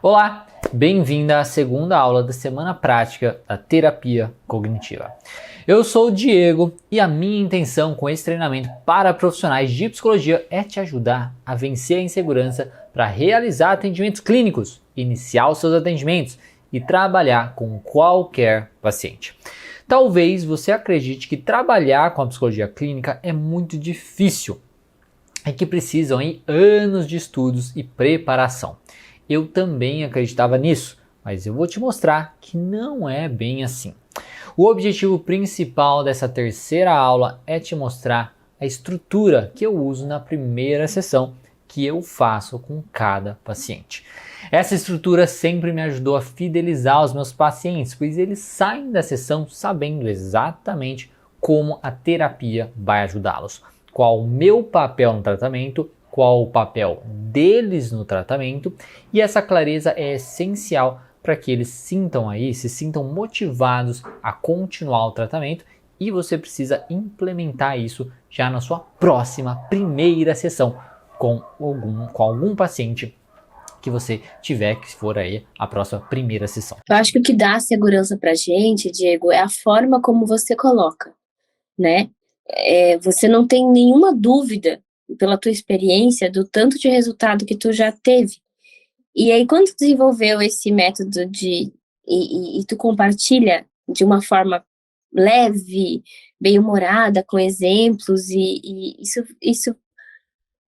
Olá, bem-vinda à segunda aula da semana prática da terapia cognitiva. Eu sou o Diego e a minha intenção com esse treinamento para profissionais de psicologia é te ajudar a vencer a insegurança para realizar atendimentos clínicos, iniciar os seus atendimentos e trabalhar com qualquer paciente. Talvez você acredite que trabalhar com a psicologia clínica é muito difícil e que precisam de anos de estudos e preparação. Eu também acreditava nisso, mas eu vou te mostrar que não é bem assim. O objetivo principal dessa terceira aula é te mostrar a estrutura que eu uso na primeira sessão que eu faço com cada paciente. Essa estrutura sempre me ajudou a fidelizar os meus pacientes, pois eles saem da sessão sabendo exatamente como a terapia vai ajudá-los, qual o meu papel no tratamento, qual o papel deles no tratamento, e essa clareza é essencial para que eles se sintam motivados a continuar o tratamento, e você precisa implementar isso já na sua próxima primeira sessão com algum paciente que você tiver, que for aí a próxima primeira sessão. Eu acho que o que dá segurança pra gente, Diego, é a forma como você coloca, né? Você não tem nenhuma dúvida, pela tua experiência, do tanto de resultado que tu já teve. E aí, quando tu desenvolveu esse método e tu compartilha de uma forma leve, bem-humorada, com exemplos, e isso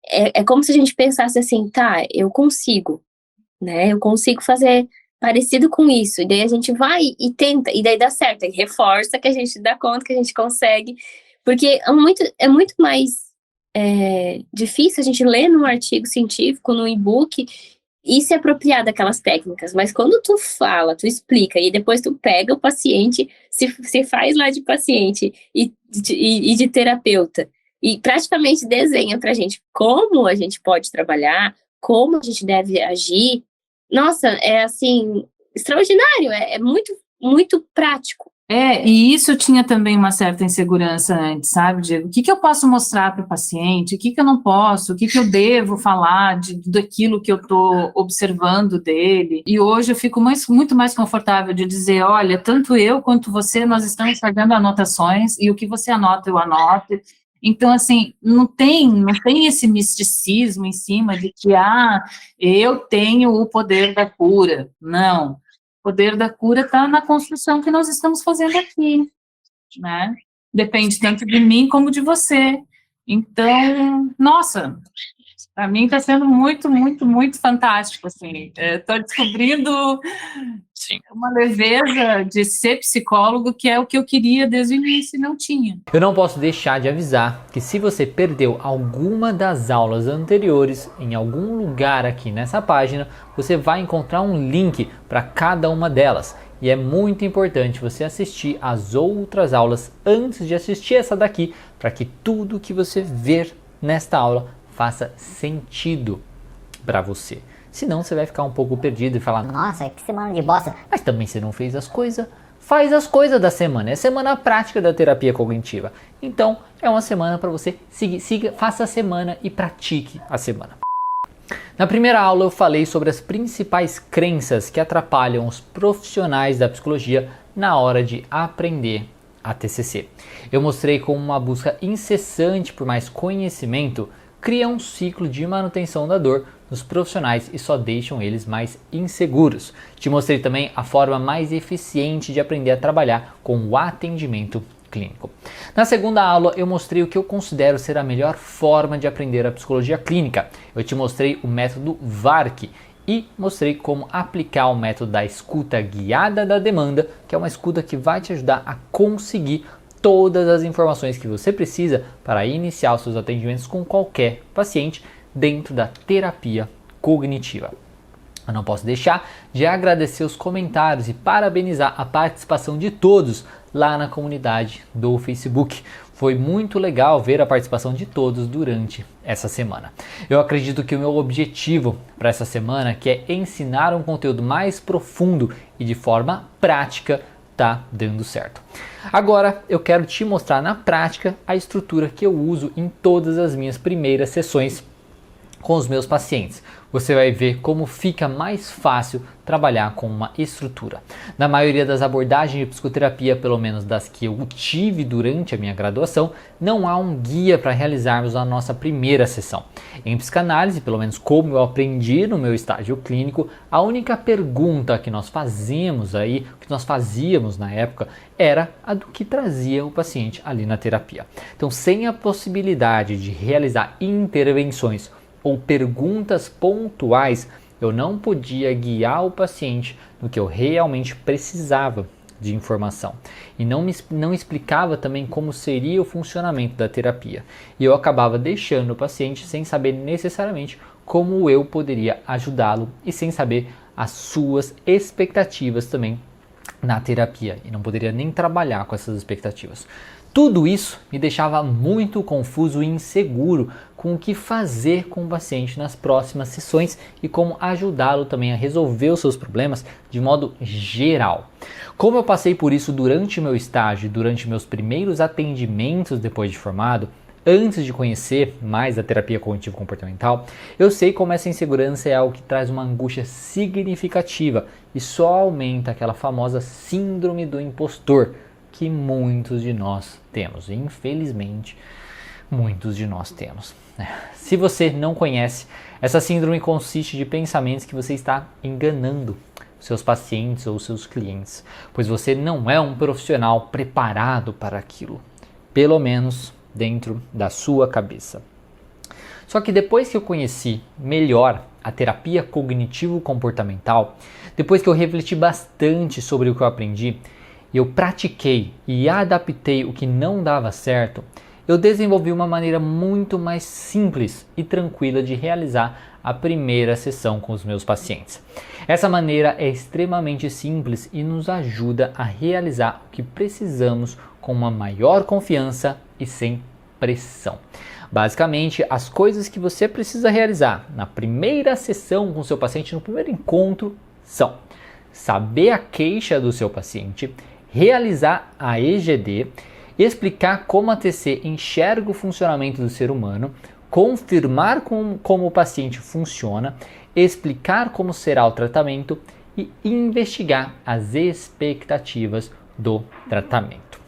é como se a gente pensasse assim, tá, eu consigo, né? Eu consigo fazer parecido com isso. E daí a gente vai e tenta, e daí dá certo, e reforça que a gente dá conta que a gente consegue, porque é muito mais difícil a gente ler num artigo científico, num e-book, e se apropriar daquelas técnicas, mas quando tu fala, tu explica, e depois tu pega o paciente, se faz lá de paciente e de terapeuta, e praticamente desenha pra gente como a gente pode trabalhar, como a gente deve agir, nossa, é assim, extraordinário, é muito, muito prático. E isso eu tinha também uma certa insegurança antes, sabe, Diego? O que eu posso mostrar para o paciente, o que eu não posso, o que eu devo falar daquilo que eu estou observando dele. E hoje eu fico muito mais confortável de dizer, olha, tanto eu quanto você, nós estamos fazendo anotações, e o que você anota, eu anoto. Então, assim, não tem esse misticismo em cima de que, eu tenho o poder da cura. Não. O poder da cura está na construção que nós estamos fazendo aqui, né? Depende tanto de mim como de você. Então, nossa, para mim está sendo muito, muito, muito fantástico, assim. Estou descobrindo uma leveza de ser psicólogo, que é o que eu queria desde o início e não tinha. Eu não posso deixar de avisar que se você perdeu alguma das aulas anteriores em algum lugar aqui nessa página, você vai encontrar um link para cada uma delas. E é muito importante você assistir as outras aulas antes de assistir essa daqui, para que tudo que você ver nesta aula faça sentido para você. Senão você vai ficar um pouco perdido e falar, nossa, que semana de bosta. Mas também você não fez as coisas. Faz as coisas da semana. É a semana prática da terapia cognitiva. Então é uma semana para você siga, faça a semana e pratique a semana. Na primeira aula eu falei sobre as principais crenças que atrapalham os profissionais da psicologia na hora de aprender a TCC. Eu mostrei como uma busca incessante por mais conhecimento cria um ciclo de manutenção da dor nos profissionais e só deixam eles mais inseguros. Te mostrei também a forma mais eficiente de aprender a trabalhar com o atendimento clínico. Na segunda aula eu mostrei o que eu considero ser a melhor forma de aprender a psicologia clínica. Eu te mostrei o método VARC e mostrei como aplicar o método da escuta guiada da demanda, que é uma escuta que vai te ajudar a conseguir todas as informações que você precisa para iniciar os seus atendimentos com qualquer paciente dentro da terapia cognitiva. Eu não posso deixar de agradecer os comentários e parabenizar a participação de todos lá na comunidade do Facebook. Foi muito legal ver a participação de todos durante essa semana. Eu acredito que o meu objetivo para essa semana, que é ensinar um conteúdo mais profundo e de forma prática, está dando certo. Agora eu quero te mostrar na prática a estrutura que eu uso em todas as minhas primeiras sessões com os meus pacientes. você vai ver como fica mais fácil trabalhar com uma estrutura. Na maioria das abordagens de psicoterapia, pelo menos das que eu tive durante a minha graduação, não há um guia para realizarmos a nossa primeira sessão. Em psicanálise, pelo menos como eu aprendi no meu estágio clínico, a única pergunta que nós fazíamos na época, era a do que trazia o paciente ali na terapia. Então, sem a possibilidade de realizar intervenções ou perguntas pontuais, eu não podia guiar o paciente no que eu realmente precisava de informação. E não explicava também como seria o funcionamento da terapia. E eu acabava deixando o paciente sem saber necessariamente como eu poderia ajudá-lo e sem saber as suas expectativas também na terapia. E não poderia nem trabalhar com essas expectativas. Tudo isso me deixava muito confuso e inseguro com o que fazer com o paciente nas próximas sessões e como ajudá-lo também a resolver os seus problemas de modo geral. Como eu passei por isso durante o meu estágio e durante meus primeiros atendimentos depois de formado, antes de conhecer mais a terapia cognitivo-comportamental, eu sei como essa insegurança é algo que traz uma angústia significativa e só aumenta aquela famosa síndrome do impostor, que muitos de nós temos, infelizmente, muitos de nós temos. Se você não conhece, essa síndrome consiste de pensamentos que você está enganando seus pacientes ou seus clientes, pois você não é um profissional preparado para aquilo, pelo menos dentro da sua cabeça. Só que depois que eu conheci melhor a terapia cognitivo-comportamental, depois que eu refleti bastante sobre o que eu aprendi, eu pratiquei e adaptei o que não dava certo, eu desenvolvi uma maneira muito mais simples e tranquila de realizar a primeira sessão com os meus pacientes. Essa maneira é extremamente simples e nos ajuda a realizar o que precisamos com uma maior confiança e sem pressão. Basicamente, as coisas que você precisa realizar na primeira sessão com o seu paciente, no primeiro encontro, são saber a queixa do seu paciente, realizar a EGD, explicar como a TC enxerga o funcionamento do ser humano, confirmar como o paciente funciona, explicar como será o tratamento e investigar as expectativas do tratamento.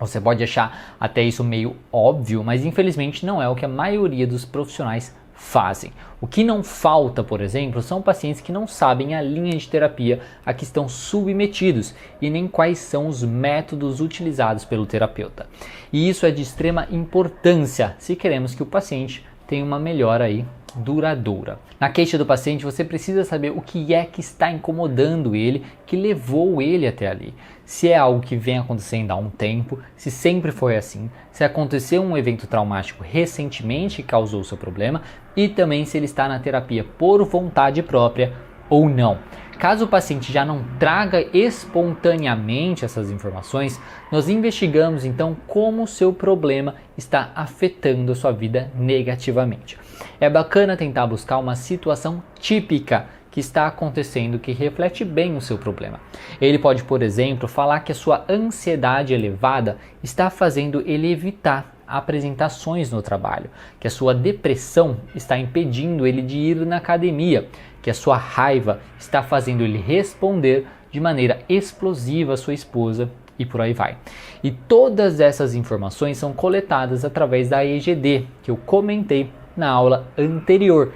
Você pode achar até isso meio óbvio, mas infelizmente não é o que a maioria dos profissionais fazem. O que não falta, por exemplo, são pacientes que não sabem a linha de terapia a que estão submetidos e nem quais são os métodos utilizados pelo terapeuta. E isso é de extrema importância se queremos que o paciente tenha uma melhora aí duradoura. Na queixa do paciente, você precisa saber o que é que está incomodando ele, que levou ele até ali. Se é algo que vem acontecendo há um tempo, se sempre foi assim, se aconteceu um evento traumático recentemente que causou o seu problema e também se ele está na terapia por vontade própria ou não. Caso o paciente já não traga espontaneamente essas informações, nós investigamos então como o seu problema está afetando a sua vida negativamente. É bacana tentar buscar uma situação típica que está acontecendo que reflete bem o seu problema. Ele pode, por exemplo, falar que a sua ansiedade elevada está fazendo ele evitar apresentações no trabalho, que a sua depressão está impedindo ele de ir na academia, que a sua raiva está fazendo ele responder de maneira explosiva à sua esposa e por aí vai. E todas essas informações são coletadas através da EGD, que eu comentei na aula anterior.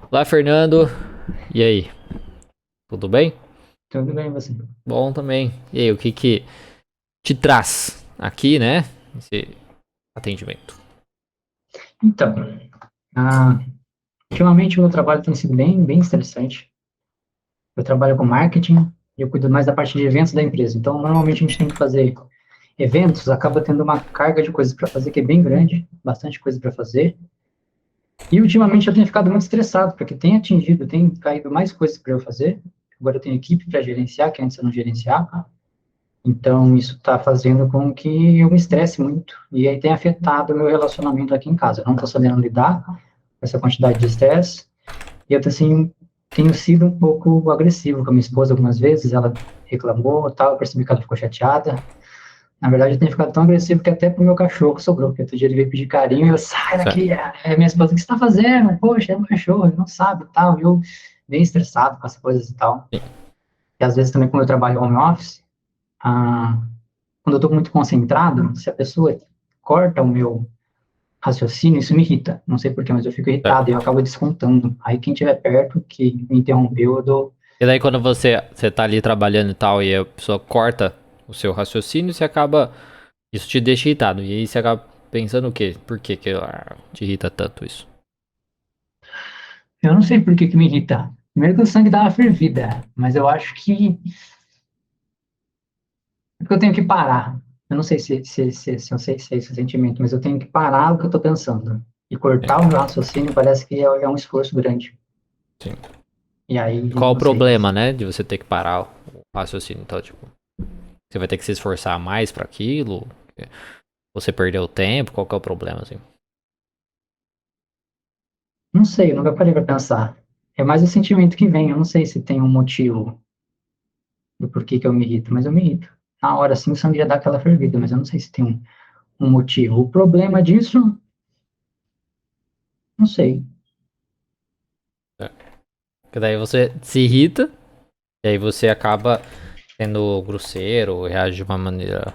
Olá, Fernando. E aí? Tudo bem? Tudo bem, você? Bom também. E aí, o que te traz aqui, né? Esse atendimento. Então, ultimamente o meu trabalho tem sido bem estressante. Eu trabalho com marketing e eu cuido mais da parte de eventos da empresa. Então, normalmente a gente tem que fazer eventos, acaba tendo uma carga de coisas para fazer que é bem grande, bastante coisa para fazer. E ultimamente eu tenho ficado muito estressado, porque tem caído mais coisas para eu fazer. Agora eu tenho equipe para gerenciar, que antes eu não gerenciava. Então isso está fazendo com que eu me estresse muito. E aí tem afetado o meu relacionamento aqui em casa. Eu não estou sabendo lidar com essa quantidade de estresse. E eu assim, tenho sido um pouco agressivo com a minha esposa algumas vezes. Ela reclamou, tal, eu percebi que ela ficou chateada. Na verdade, eu tenho ficado tão agressivo que até pro meu cachorro sobrou, porque outro dia ele veio pedir carinho e eu, sai daqui, minha esposa, o que você tá fazendo? Poxa, é meu cachorro, ele não sabe e tal, e eu bem estressado com essas coisas e tal. E às vezes também, quando eu trabalho home office, ah, quando eu tô muito concentrado, se a pessoa corta o meu raciocínio, isso me irrita. Não sei porquê, mas eu fico irritado e eu acabo descontando. Aí quem estiver perto, que me interrompeu, eu dou. E daí quando você tá ali trabalhando e tal, e a pessoa corta o seu raciocínio, você acaba. Isso te deixa irritado. E aí você acaba pensando o quê? Por que te irrita tanto isso? Eu não sei por que que me irrita. Primeiro que o sangue dá uma fervida, mas eu acho que é porque eu tenho que parar. Eu não sei se eu sei se é esse o sentimento, mas eu tenho que parar o que eu tô pensando. E cortar o meu raciocínio parece que é um esforço grande. Sim. E aí, E qual o não sei. problema, né? De você ter que parar o raciocínio. Então, tipo, você vai ter que se esforçar mais pra aquilo? Você perdeu tempo? Qual que é o problema, assim? Não sei, eu nunca parei pra pensar. É mais o sentimento que vem. Eu não sei se tem um motivo do porquê que eu me irrito, mas eu me irrito. Na hora, assim, o sangue já dá aquela fervida, mas eu não sei se tem um motivo. O problema disso, não sei. Porque daí você se irrita, e aí você acaba sendo grosseiro, reage de uma maneira.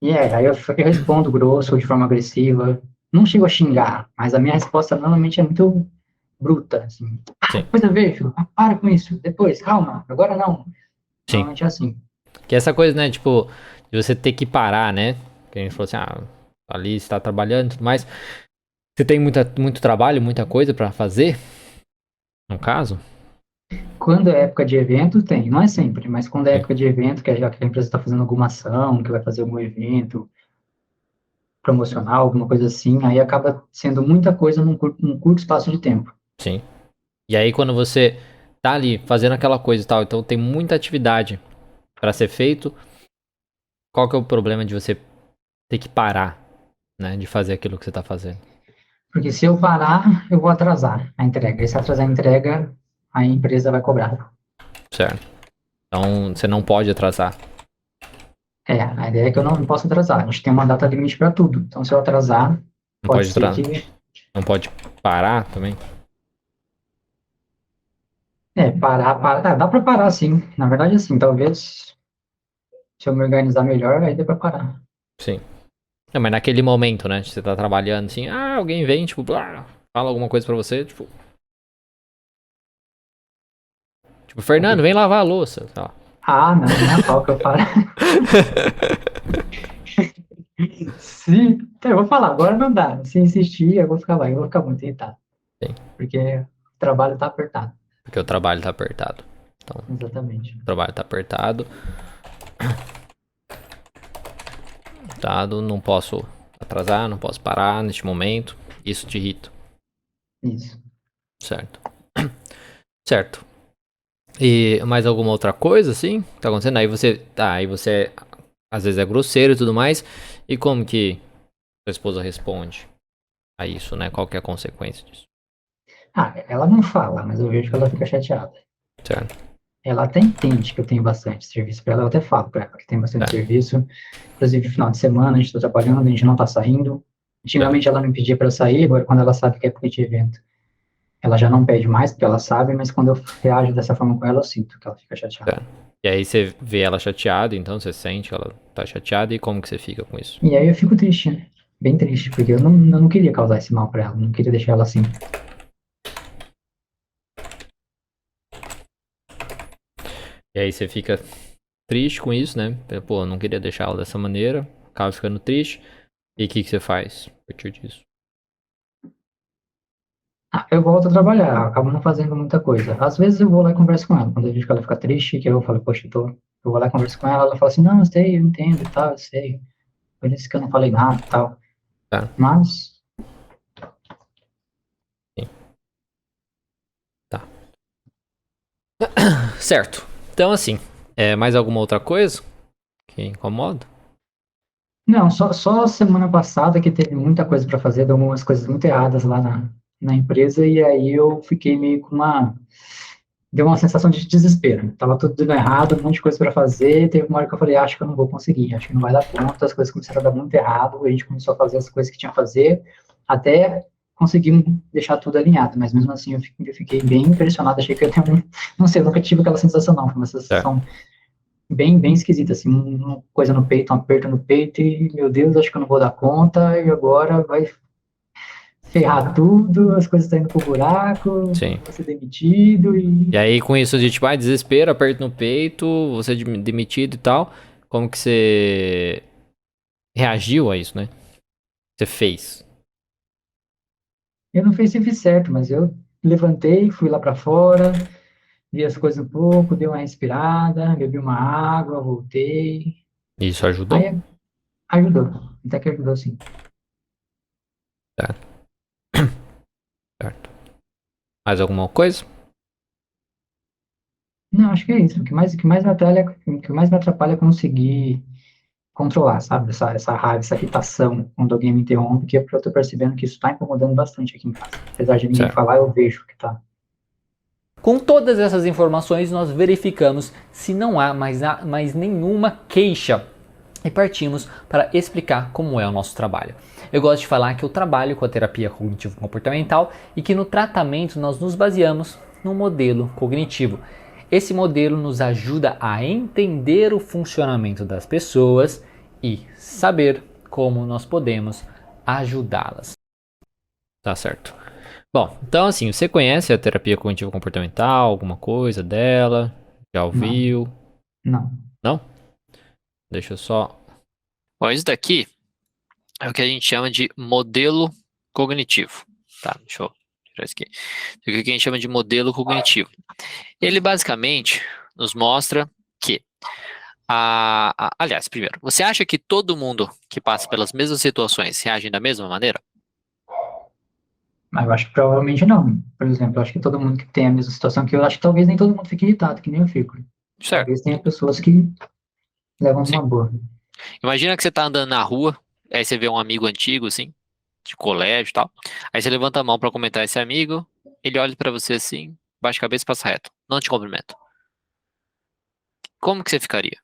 E aí eu respondo grosso ou de forma agressiva. Não chego a xingar, mas a minha resposta normalmente é muito bruta, assim. Ah, Sim, depois eu vejo. Ah, para com isso. Depois, calma. Agora não. sim. Normalmente é assim. Que é essa coisa, né, tipo, de você ter que parar, né? Que a gente falou assim, ali você tá trabalhando e tudo mais. Você tem muito trabalho, muita coisa pra fazer, no caso? Quando é época de evento, tem. Não é sempre, mas quando é época de evento, que a empresa está fazendo alguma ação, que vai fazer algum evento promocional, alguma coisa assim, aí acaba sendo muita coisa num curto espaço de tempo. Sim. E aí quando você tá ali fazendo aquela coisa e tal, então tem muita atividade pra ser feito, qual que é o problema de você ter que parar, né, de fazer aquilo que você tá fazendo? Porque se eu parar, eu vou atrasar a entrega. E se atrasar a entrega, a empresa vai cobrar. Certo. Então você não pode atrasar. É, a ideia é que eu não posso atrasar. A gente tem uma data limite para tudo. Então, se eu atrasar, Não pode pode ser atrasar. que. Não pode parar também. Parar. Dá para parar, sim. Na verdade, assim, talvez se eu me organizar melhor, aí dê para parar. Sim. Não, mas naquele momento, né? Você tá trabalhando assim, alguém vem, tipo, fala alguma coisa pra você, tipo, Fernando, vem lavar a louça, sei lá. Ah, não, nem a pau que eu paro. Se, eu vou falar, agora não dá. Se insistir, eu vou ficar lá, eu vou ficar muito irritado. Sim. Porque o trabalho tá apertado. Porque o trabalho tá apertado. Então, Exatamente. o trabalho tá apertado. Não posso atrasar, não posso parar neste momento. Isso te irrita. Isso. Certo. Certo. E mais alguma outra coisa, assim, que tá acontecendo? Aí você às vezes é grosseiro e tudo mais. E como que sua esposa responde a isso, né? Qual que é a consequência disso? Ah, ela não fala, mas eu vejo que ela fica chateada. Certo. Ela até entende que eu tenho bastante serviço para ela, eu até falo para ela que tem bastante Certo. serviço. Inclusive, final de semana, a gente está trabalhando, a gente não está saindo. Antigamente ela me pedia para eu sair, agora quando ela sabe que é porque de evento, ela já não pede mais, porque ela sabe, mas quando eu reajo dessa forma com ela, eu sinto que ela fica chateada. Certo. E aí você vê ela chateada, então você sente que ela tá chateada e como que você fica com isso? E aí eu fico triste, né? Bem triste, porque eu não queria causar esse mal para ela, não queria deixar ela assim. E aí você fica triste com isso, né? Pô, eu não queria deixar ela dessa maneira, acaba ficando triste. E o que você faz a partir disso? Ah, eu volto a trabalhar, eu acabo não fazendo muita coisa. Às vezes eu vou lá e converso com ela, quando eu vejo que ela fica triste, que eu falo, poxa, eu vou lá e converso com ela, ela fala assim, não, eu sei, eu entendo e tal, eu sei. Por isso que eu não falei nada e tal. Tá. Mas, Sim. Tá. Certo. Então, assim, mais alguma outra coisa que incomoda? não, só semana passada que teve muita coisa para fazer, deu umas coisas muito erradas lá na empresa, e aí eu fiquei meio com uma deu uma sensação de desespero. Tava tudo dando errado, um monte de coisa para fazer. Teve uma hora que eu falei, acho que eu não vou conseguir, acho que não vai dar conta. As coisas começaram a dar muito errado. A gente começou a fazer as coisas que tinha a fazer, até conseguimos deixar tudo alinhado. Mas mesmo assim, eu fiquei bem impressionado. Achei que eu tenho não sei, eu nunca tive aquela sensação, não. Foi uma sensação bem, bem esquisita, assim, uma coisa no peito, um aperto no peito, e meu Deus, acho que eu não vou dar conta, e agora vai ferrar tudo, as coisas estão indo pro buraco, Sim. vou ser demitido, E aí, com isso de tipo, desespero, aperto no peito, você é demitido e tal, como que você reagiu a isso, né? Você fez. eu não sei se fiz certo, mas eu levantei, fui lá para fora, vi as coisas um pouco, dei uma respirada, bebi uma água, voltei, Isso ajudou? aí ajudou, até que ajudou sim. Certo. Certo. Mais alguma coisa? Não, acho que é isso, o que mais me atrapalha é conseguir controlar, sabe? Essa raiva, essa irritação quando alguém me interrompe, que eu tô percebendo que isso tá incomodando bastante aqui em casa. Apesar de ninguém Certo. falar, eu vejo que tá. Com todas essas informações, nós verificamos se não há mais nenhuma queixa e partimos para explicar como é o nosso trabalho. Eu gosto de falar que eu trabalho com a terapia cognitivo-comportamental e que no tratamento nós nos baseamos no modelo cognitivo. Esse modelo nos ajuda a entender o funcionamento das pessoas e saber como nós podemos ajudá-las. Tá certo. Bom, então assim, você conhece a terapia cognitivo-comportamental, alguma coisa dela? Já ouviu? Não. Não? Deixa eu só... Bom, isso daqui é o que a gente chama de modelo cognitivo. Tá, deixa eu tirar isso aqui. Isso aqui é o que a gente chama de modelo cognitivo. Ele basicamente nos mostra que... aliás, primeiro, você acha que todo mundo que passa pelas mesmas situações reage da mesma maneira? Mas eu acho que provavelmente não. Por exemplo, eu acho que todo mundo que tem a mesma situação que eu, acho que talvez nem todo mundo fique irritado, que nem eu fico. Certo, Talvez tenha pessoas que levam sim. numa boa. Imagina que você tá andando na rua, aí você vê um amigo antigo, assim, de colégio e tal. Aí você levanta a mão pra comentar esse amigo, ele olha pra você assim, baixa a cabeça e passa reto. Não te cumprimenta. Como que você ficaria?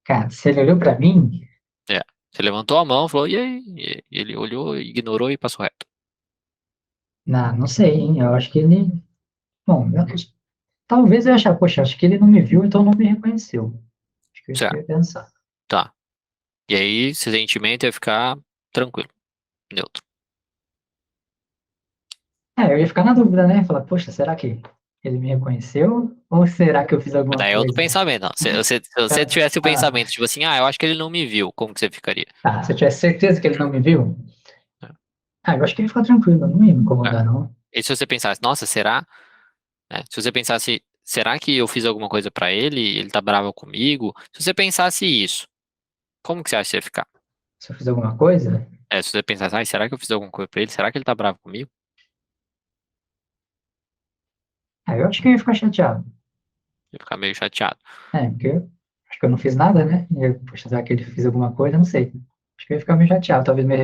Cara, se ele olhou pra mim, É, você levantou a mão, falou, e aí? E ele olhou, ignorou e passou reto. não sei, hein? Eu acho que ele. Bom, talvez eu achar, poxa, acho que ele não me viu, então não me reconheceu. Acho que é isso que eu Certo, ia pensar. tá. E aí, esse sentimento ia ficar tranquilo, neutro. Eu ia ficar na dúvida, né? Falar, poxa, será que ele me reconheceu? Ou será que eu fiz Mas alguma daí é outro coisa? pensamento, não. Se você tivesse o pensamento, tipo assim, eu acho que ele não me viu, como que você ficaria? Se eu tivesse certeza que ele não me viu, eu acho que ele ia ficar tranquilo, não ia me É. incomodar, não. E se você pensasse, nossa, será? Se você pensasse, será que eu fiz alguma coisa pra ele? Ele tá bravo comigo? Se você pensasse isso, como que você acha que ia ficar? Se eu fiz alguma coisa, Se você pensasse, será que eu fiz alguma coisa pra ele? Será que ele tá bravo comigo? eu acho que eu ia ficar chateado. Ia ficar meio chateado. Porque eu acho que eu não fiz nada, né? Poxa, será que ele fez alguma coisa? Não sei. Acho que eu ia ficar meio chateado, talvez meio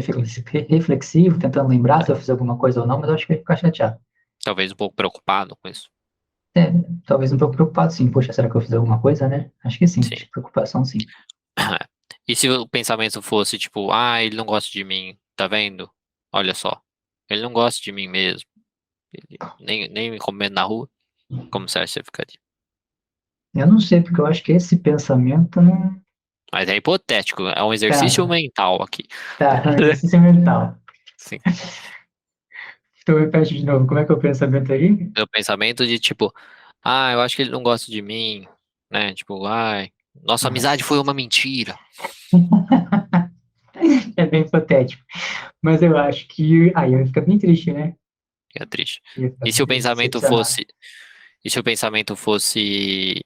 reflexivo, tentando lembrar se eu fiz alguma coisa ou não, mas eu acho que eu ia ficar chateado. Talvez um pouco preocupado com isso. É, talvez um pouco preocupado, sim. Poxa, será que eu fiz alguma coisa, né? Acho que sim. Sim. Acho que preocupação, sim. E se o pensamento fosse tipo, ele não gosta de mim, tá vendo? Olha só, ele não gosta de mim mesmo. Ele nem me comendo na rua. Como você acha que você ficaria? Eu não sei, porque eu acho que esse pensamento não. Mas é hipotético, é um exercício Cara, mental aqui. tá, exercício mental. Sim. Então repete de novo, como é que é o pensamento aí? Meu pensamento de tipo, eu acho que ele não gosta de mim, né? Tipo, nossa amizade foi uma Nossa. mentira. É bem hipotético. Mas eu acho que. Aí eu ia ficar bem triste, né? É triste. Eu ia ficar E se bem o triste, pensamento decepcionado. fosse, e se o pensamento fosse,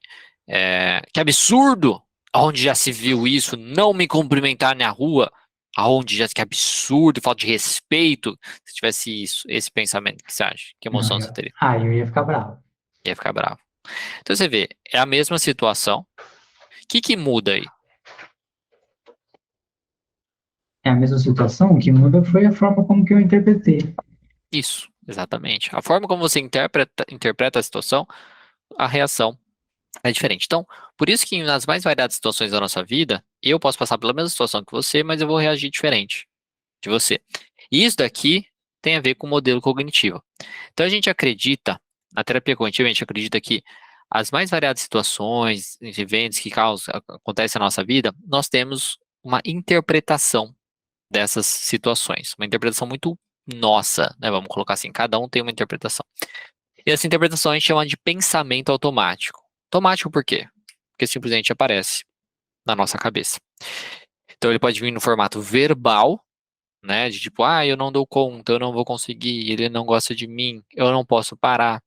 que absurdo! Aonde já se viu isso? Não me cumprimentar na rua? Aonde já que absurdo, falta de respeito. Se tivesse isso, esse pensamento, o que você acha? Que Não, emoção você teria? eu ia ficar bravo. Ia ficar bravo. Então você vê, é a mesma situação. O que muda aí? É a mesma situação, o que muda foi a forma como que eu interpretei. Isso, Exatamente. A forma como você interpreta a situação, a reação é diferente. Então, por isso que nas mais variadas situações da nossa vida, eu posso passar pela mesma situação que você, mas eu vou reagir diferente de você. E isso daqui tem a ver com o modelo cognitivo. Então, a gente acredita, na terapia cognitiva, a gente acredita que as mais variadas situações, eventos que acontecem na nossa vida, nós temos uma interpretação dessas situações. Uma interpretação muito nossa, né? Vamos colocar assim, cada um tem uma interpretação. E essa interpretação a gente chama de pensamento automático. Automático por quê? Porque simplesmente aparece na nossa cabeça. Então ele pode vir no formato verbal, né? De tipo, eu não dou conta, eu não vou conseguir, ele não gosta de mim, eu não posso parar.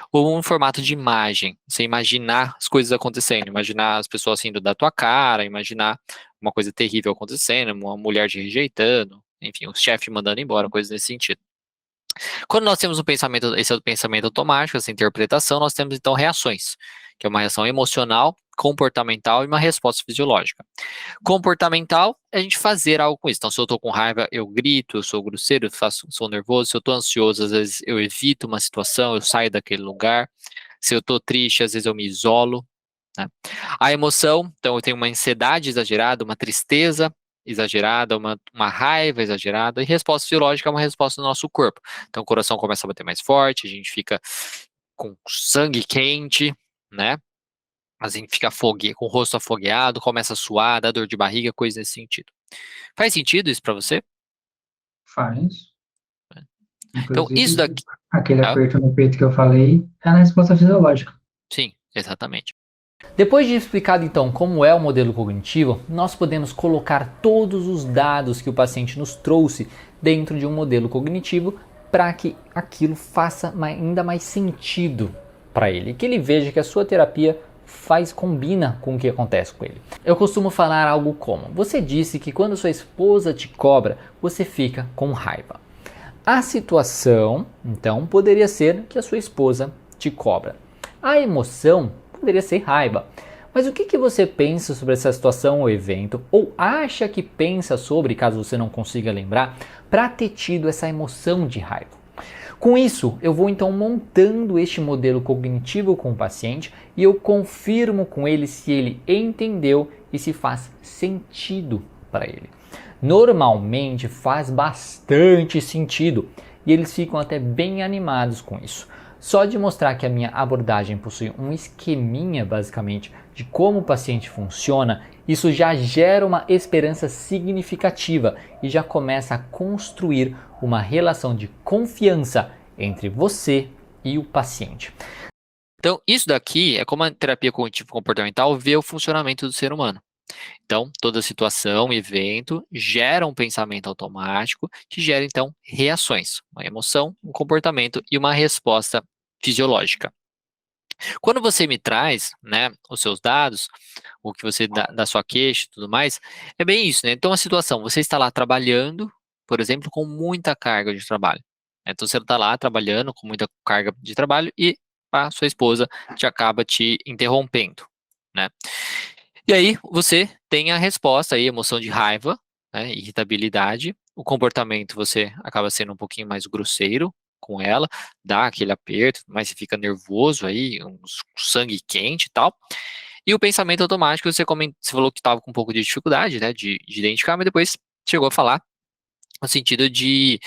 Ou um formato de imagem, você imaginar as coisas acontecendo, imaginar as pessoas rindo da tua cara, imaginar uma coisa terrível acontecendo, uma mulher te rejeitando, enfim, o chefe mandando embora, coisas nesse sentido. Quando nós temos esse é o pensamento automático, essa interpretação, nós temos então reações, que é uma reação emocional, comportamental e uma resposta fisiológica. Comportamental é a gente fazer algo com isso. Então, se eu estou com raiva, eu grito, eu sou grosseiro, sou nervoso. Se eu estou ansioso, às vezes eu evito uma situação, eu saio daquele lugar. Se eu estou triste, às vezes eu me isolo. Né? A emoção, então eu tenho uma ansiedade exagerada, uma tristeza exagerada, uma raiva exagerada, e resposta fisiológica é uma resposta do nosso corpo. Então o coração começa a bater mais forte, a gente fica com sangue quente, né? A gente fica com o rosto afogueado, começa a suar, dá dor de barriga, coisa nesse sentido. Faz sentido isso para você? Faz. Então, isso Inclusive, daqui. aquele aperto no peito que eu falei é a resposta fisiológica. Sim, exatamente. Depois de explicado então como é o modelo cognitivo, nós podemos colocar todos os dados que o paciente nos trouxe dentro de um modelo cognitivo para que aquilo faça ainda mais sentido para ele, que ele veja que a sua terapia combina com o que acontece com ele. Eu costumo falar algo como: você disse que quando sua esposa te cobra, você fica com raiva. A situação, então, poderia ser que a sua esposa te cobra. A emoção poderia ser raiva. Mas o que você pensa sobre essa situação ou evento, ou acha que pensa sobre, caso você não consiga lembrar, para ter tido essa emoção de raiva? Com isso, eu vou então montando este modelo cognitivo com o paciente e eu confirmo com ele se ele entendeu e se faz sentido para ele. Normalmente faz bastante sentido e eles ficam até bem animados com isso. Só de mostrar que a minha abordagem possui um esqueminha, basicamente, de como o paciente funciona, isso já gera uma esperança significativa e já começa a construir uma relação de confiança entre você e o paciente. Então, isso daqui é como a terapia cognitivo-comportamental vê o funcionamento do ser humano. Então, toda situação, evento, gera um pensamento automático que gera, então, reações, uma emoção, um comportamento e uma resposta fisiológica. Quando você me traz, né, os seus dados, o que você da sua queixa e tudo mais, é bem isso, né? Então, a situação, você está lá trabalhando, por exemplo, com muita carga de trabalho. Então, você está lá trabalhando com muita carga de trabalho e a sua esposa acaba te interrompendo, né? E aí, você tem a resposta aí, emoção de raiva, né, irritabilidade. O comportamento, você acaba sendo um pouquinho mais grosseiro com ela, dá aquele aperto, mas você fica nervoso aí, um sangue quente e tal. E o pensamento automático, você falou que estava com um pouco de dificuldade, né, de identificar, mas depois chegou a falar no sentido de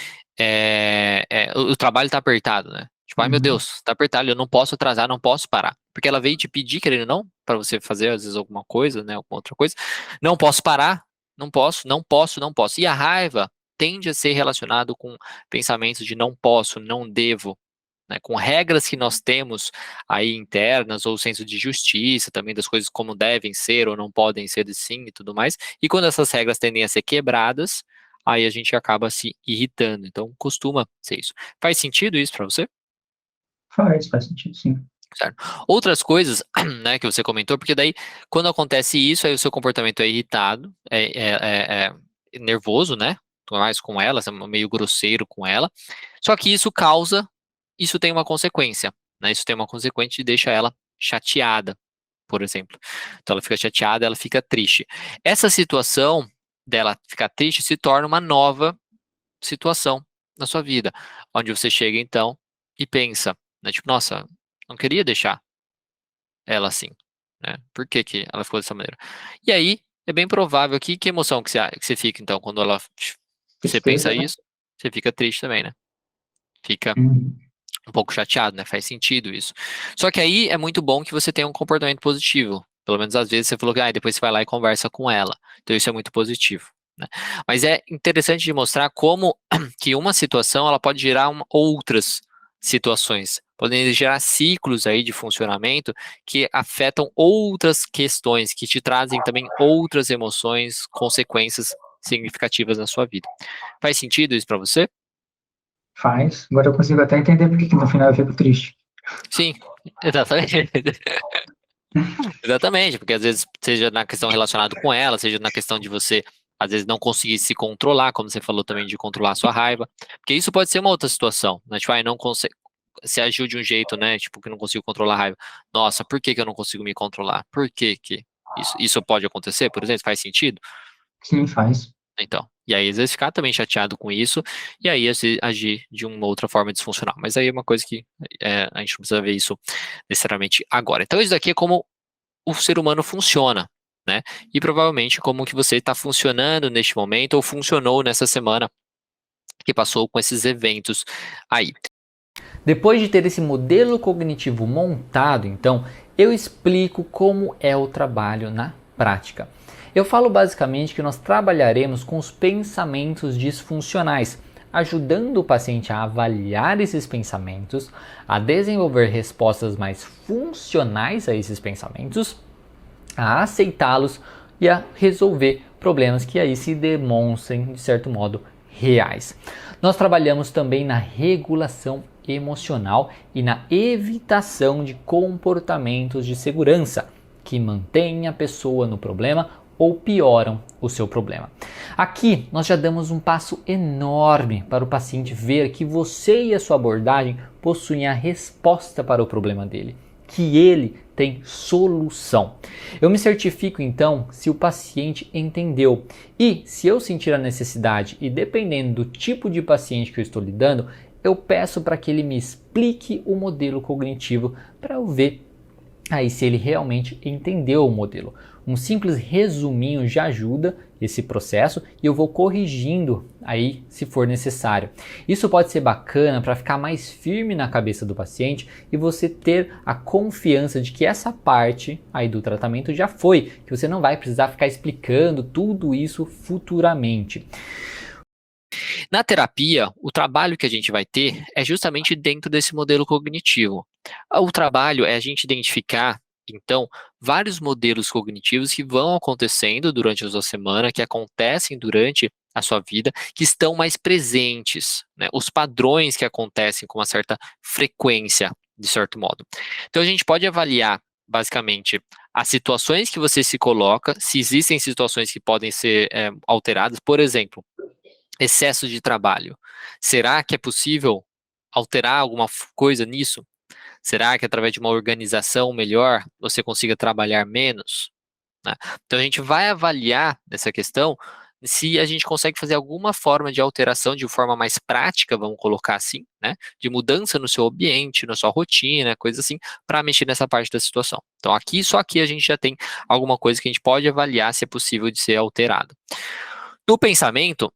o trabalho está apertado, né? Tipo, ai meu Deus, está apertado, eu não posso atrasar, não posso parar. Porque ela veio te pedir, querendo ou não, para você fazer às vezes alguma coisa, né, alguma outra coisa. Não posso parar, não posso, não posso, não posso. E a raiva tende a ser relacionado com pensamentos de não posso, não devo, né, com regras que nós temos aí internas, ou senso de justiça também das coisas como devem ser ou não podem ser assim e tudo mais. E quando essas regras tendem a ser quebradas, aí a gente acaba se irritando. Então, costuma ser isso. Faz sentido isso para você? Faz sentido, sim. Certo. Outras coisas, né, que você comentou, porque daí, quando acontece isso, aí o seu comportamento é irritado, é nervoso, né? Mais com ela, você é meio grosseiro com ela. Só que isso tem uma consequência, né? Isso tem uma consequência de deixa ela chateada, por exemplo. Então ela fica chateada, ela fica triste. Essa situação dela ficar triste se torna uma nova situação na sua vida, onde você chega então e pensa, né, tipo, nossa, não queria deixar ela assim, né? Por que que ela ficou dessa maneira? E aí, é bem provável que emoção que você fica então quando você pensa Tristeza, né? isso, você fica triste também, né? Fica Uhum. um pouco chateado, né? Faz sentido isso. Só que aí é muito bom que você tenha um comportamento positivo. Pelo menos às vezes você falou que depois você vai lá e conversa com ela. Então isso é muito positivo, né? Mas é interessante de mostrar como que uma situação ela pode gerar outras situações. Podem gerar ciclos aí de funcionamento que afetam outras questões, que te trazem também outras emoções, consequências significativas na sua vida. Faz sentido isso para você? Faz. Agora eu consigo até entender por que que no final eu fico triste. Sim, exatamente. Exatamente, porque às vezes, seja na questão relacionada com ela, seja na questão de você, às vezes, não conseguir se controlar, como você falou também, de controlar a sua raiva, porque isso pode ser uma outra situação, né? Tipo, não consegue, se agiu de um jeito, né? Tipo, que não consigo controlar a raiva. Nossa, por que que eu não consigo me controlar? Por que que isso pode acontecer, por exemplo? Faz sentido? Sim, faz. Então, e aí às vezes ficar também chateado com isso, e aí agir de uma outra forma disfuncional. Mas aí é uma coisa que a gente não precisa ver isso necessariamente agora. Então, isso daqui é como o ser humano funciona, né? E provavelmente como que você está funcionando neste momento ou funcionou nessa semana que passou com esses eventos aí. Depois de ter esse modelo cognitivo montado, então, eu explico como é o trabalho na prática. Eu falo basicamente que nós trabalharemos com os pensamentos disfuncionais, ajudando o paciente a avaliar esses pensamentos, a desenvolver respostas mais funcionais a esses pensamentos, a aceitá-los e a resolver problemas que aí se demonstrem, de certo modo, reais. Nós trabalhamos também na regulação emocional e na evitação de comportamentos de segurança que mantêm a pessoa no problema ou pioram o seu problema. Aqui nós já damos um passo enorme para o paciente ver que você e a sua abordagem possuem a resposta para o problema dele, que ele tem solução. Eu me certifico então se o paciente entendeu e se eu sentir a necessidade e dependendo do tipo de paciente que eu estou lidando, eu peço para que ele me explique o modelo cognitivo para eu ver aí se ele realmente entendeu o modelo. Um simples resuminho já ajuda esse processo e eu vou corrigindo aí se for necessário. Isso pode ser bacana para ficar mais firme na cabeça do paciente e você ter a confiança de que essa parte aí do tratamento já foi, que você não vai precisar ficar explicando tudo isso futuramente. Na terapia, o trabalho que a gente vai ter é justamente dentro desse modelo cognitivo. O trabalho é a gente identificar, então, vários modelos cognitivos que vão acontecendo durante a sua semana, que acontecem durante a sua vida, que estão mais presentes, né? Os padrões que acontecem com uma certa frequência, de certo modo. Então, a gente pode avaliar, basicamente, as situações que você se coloca, se existem situações que podem ser alteradas, por exemplo, excesso de trabalho. Será que é possível alterar alguma coisa nisso? Será que através de uma organização melhor você consiga trabalhar menos, né? Então a gente vai avaliar essa questão se a gente consegue fazer alguma forma de alteração de forma mais prática, vamos colocar assim, né? De mudança no seu ambiente, na sua rotina, coisa assim, para mexer nessa parte da situação. Então só aqui a gente já tem alguma coisa que a gente pode avaliar se é possível de ser alterado. No pensamento,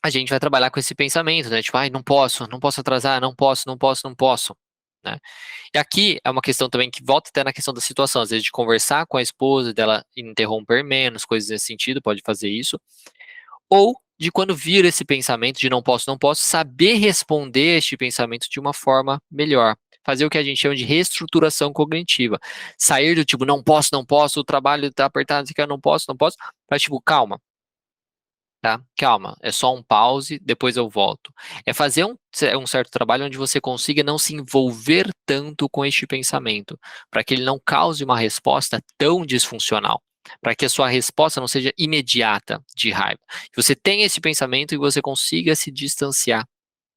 a gente vai trabalhar com esse pensamento, né? Tipo, não posso, não posso atrasar, não posso, não posso, não posso, né? E aqui é uma questão também que volta até na questão da situação, às vezes de conversar com a esposa, dela interromper menos, coisas nesse sentido, pode fazer isso. Ou de quando vir esse pensamento de não posso, não posso, saber responder este pensamento de uma forma melhor. Fazer o que a gente chama de reestruturação cognitiva. Sair do tipo, não posso, não posso, o trabalho tá apertado, não posso, não posso, para tipo, calma. Tá? Calma, é só um pause, depois eu volto. É fazer um certo trabalho onde você consiga não se envolver tanto com este pensamento, para que ele não cause uma resposta tão disfuncional, para que a sua resposta não seja imediata de raiva. Você tenha esse pensamento e você consiga se distanciar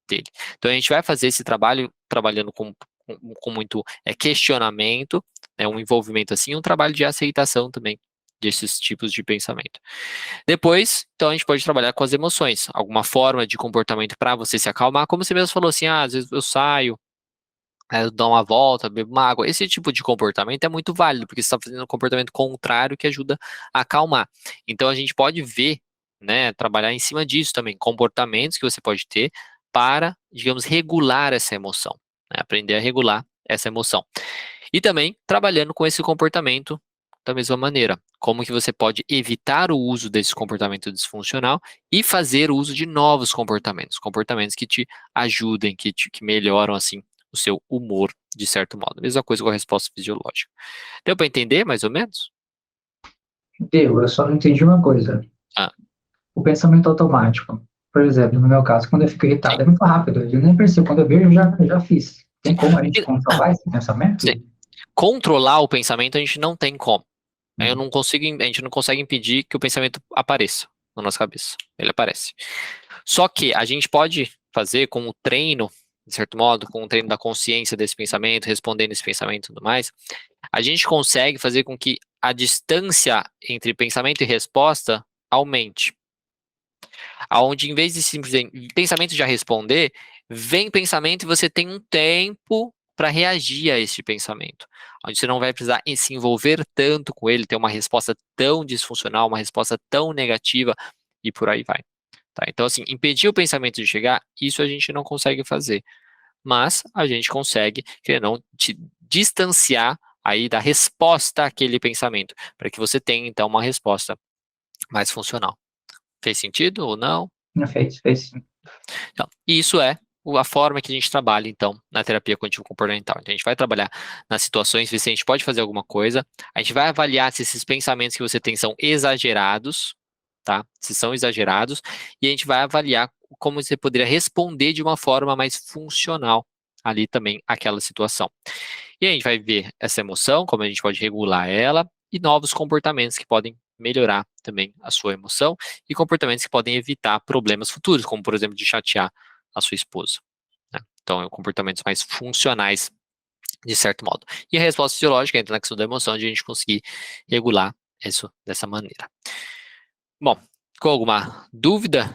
dele. Então a gente vai fazer esse trabalho trabalhando com muito questionamento, né, um envolvimento assim, um trabalho de aceitação também desses tipos de pensamento. Depois, então a gente pode trabalhar com as emoções, alguma forma de comportamento para você se acalmar, como você mesmo falou assim, às vezes eu saio, eu dou uma volta, bebo uma água. Esse tipo de comportamento é muito válido, porque você está fazendo um comportamento contrário que ajuda a acalmar. Então a gente pode ver, né, trabalhar em cima disso também, comportamentos que você pode ter para, digamos, regular essa emoção, né, aprender a regular essa emoção. E também trabalhando com esse comportamento da mesma maneira, como que você pode evitar o uso desse comportamento disfuncional e fazer uso de novos comportamentos, comportamentos que te ajudem, que melhoram, assim, o seu humor, de certo modo. Mesma coisa com a resposta fisiológica. Deu para entender, mais ou menos? Eu só não entendi uma coisa. Ah. O pensamento automático. Por exemplo, no meu caso, quando eu fico irritado, é muito rápido. Eu nem percebo. Quando eu vejo, eu já fiz. Tem como a gente controlar esse pensamento? Sim. Controlar o pensamento a gente não tem como. A gente não consegue impedir que o pensamento apareça na nossa cabeça. Ele aparece. Só que a gente pode fazer com o treino, de certo modo, com o treino da consciência desse pensamento, respondendo esse pensamento e tudo mais, a gente consegue fazer com que a distância entre pensamento e resposta aumente. Aonde, em vez de simplesmente pensamento já responder, vem pensamento e você tem um tempo para reagir a esse pensamento. Onde você não vai precisar se envolver tanto com ele, ter uma resposta tão disfuncional, uma resposta tão negativa e por aí vai. Tá? Então, assim, impedir o pensamento de chegar, isso a gente não consegue fazer. Mas a gente consegue, querendo ou não, te distanciar aí da resposta àquele pensamento, para que você tenha, então, uma resposta mais funcional. Fez sentido ou não? Não fez, fez sim. Então, isso é a forma que a gente trabalha, então, na terapia cognitivo-comportamental. Então, a gente vai trabalhar nas situações, ver se a gente pode fazer alguma coisa, a gente vai avaliar se esses pensamentos que você tem são exagerados, tá? Se são exagerados, e a gente vai avaliar como você poderia responder de uma forma mais funcional ali também àquela situação. E a gente vai ver essa emoção, como a gente pode regular ela, e novos comportamentos que podem melhorar também a sua emoção, e comportamentos que podem evitar problemas futuros, como, por exemplo, de chatear a sua esposa, né? Então, comportamentos mais funcionais, de certo modo. E a resposta fisiológica entra na questão da emoção, de a gente conseguir regular isso dessa maneira. Bom, com alguma dúvida?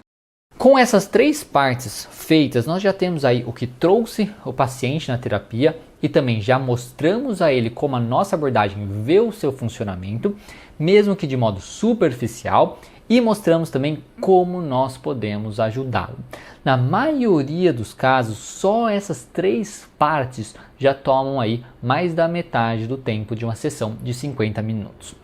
Com essas 3 partes feitas, nós já temos aí o que trouxe o paciente na terapia e também já mostramos a ele como a nossa abordagem vê o seu funcionamento, mesmo que de modo superficial, e mostramos também como nós podemos ajudá-lo. Na maioria dos casos, só essas 3 partes já tomam aí mais da metade do tempo de uma sessão de 50 minutos.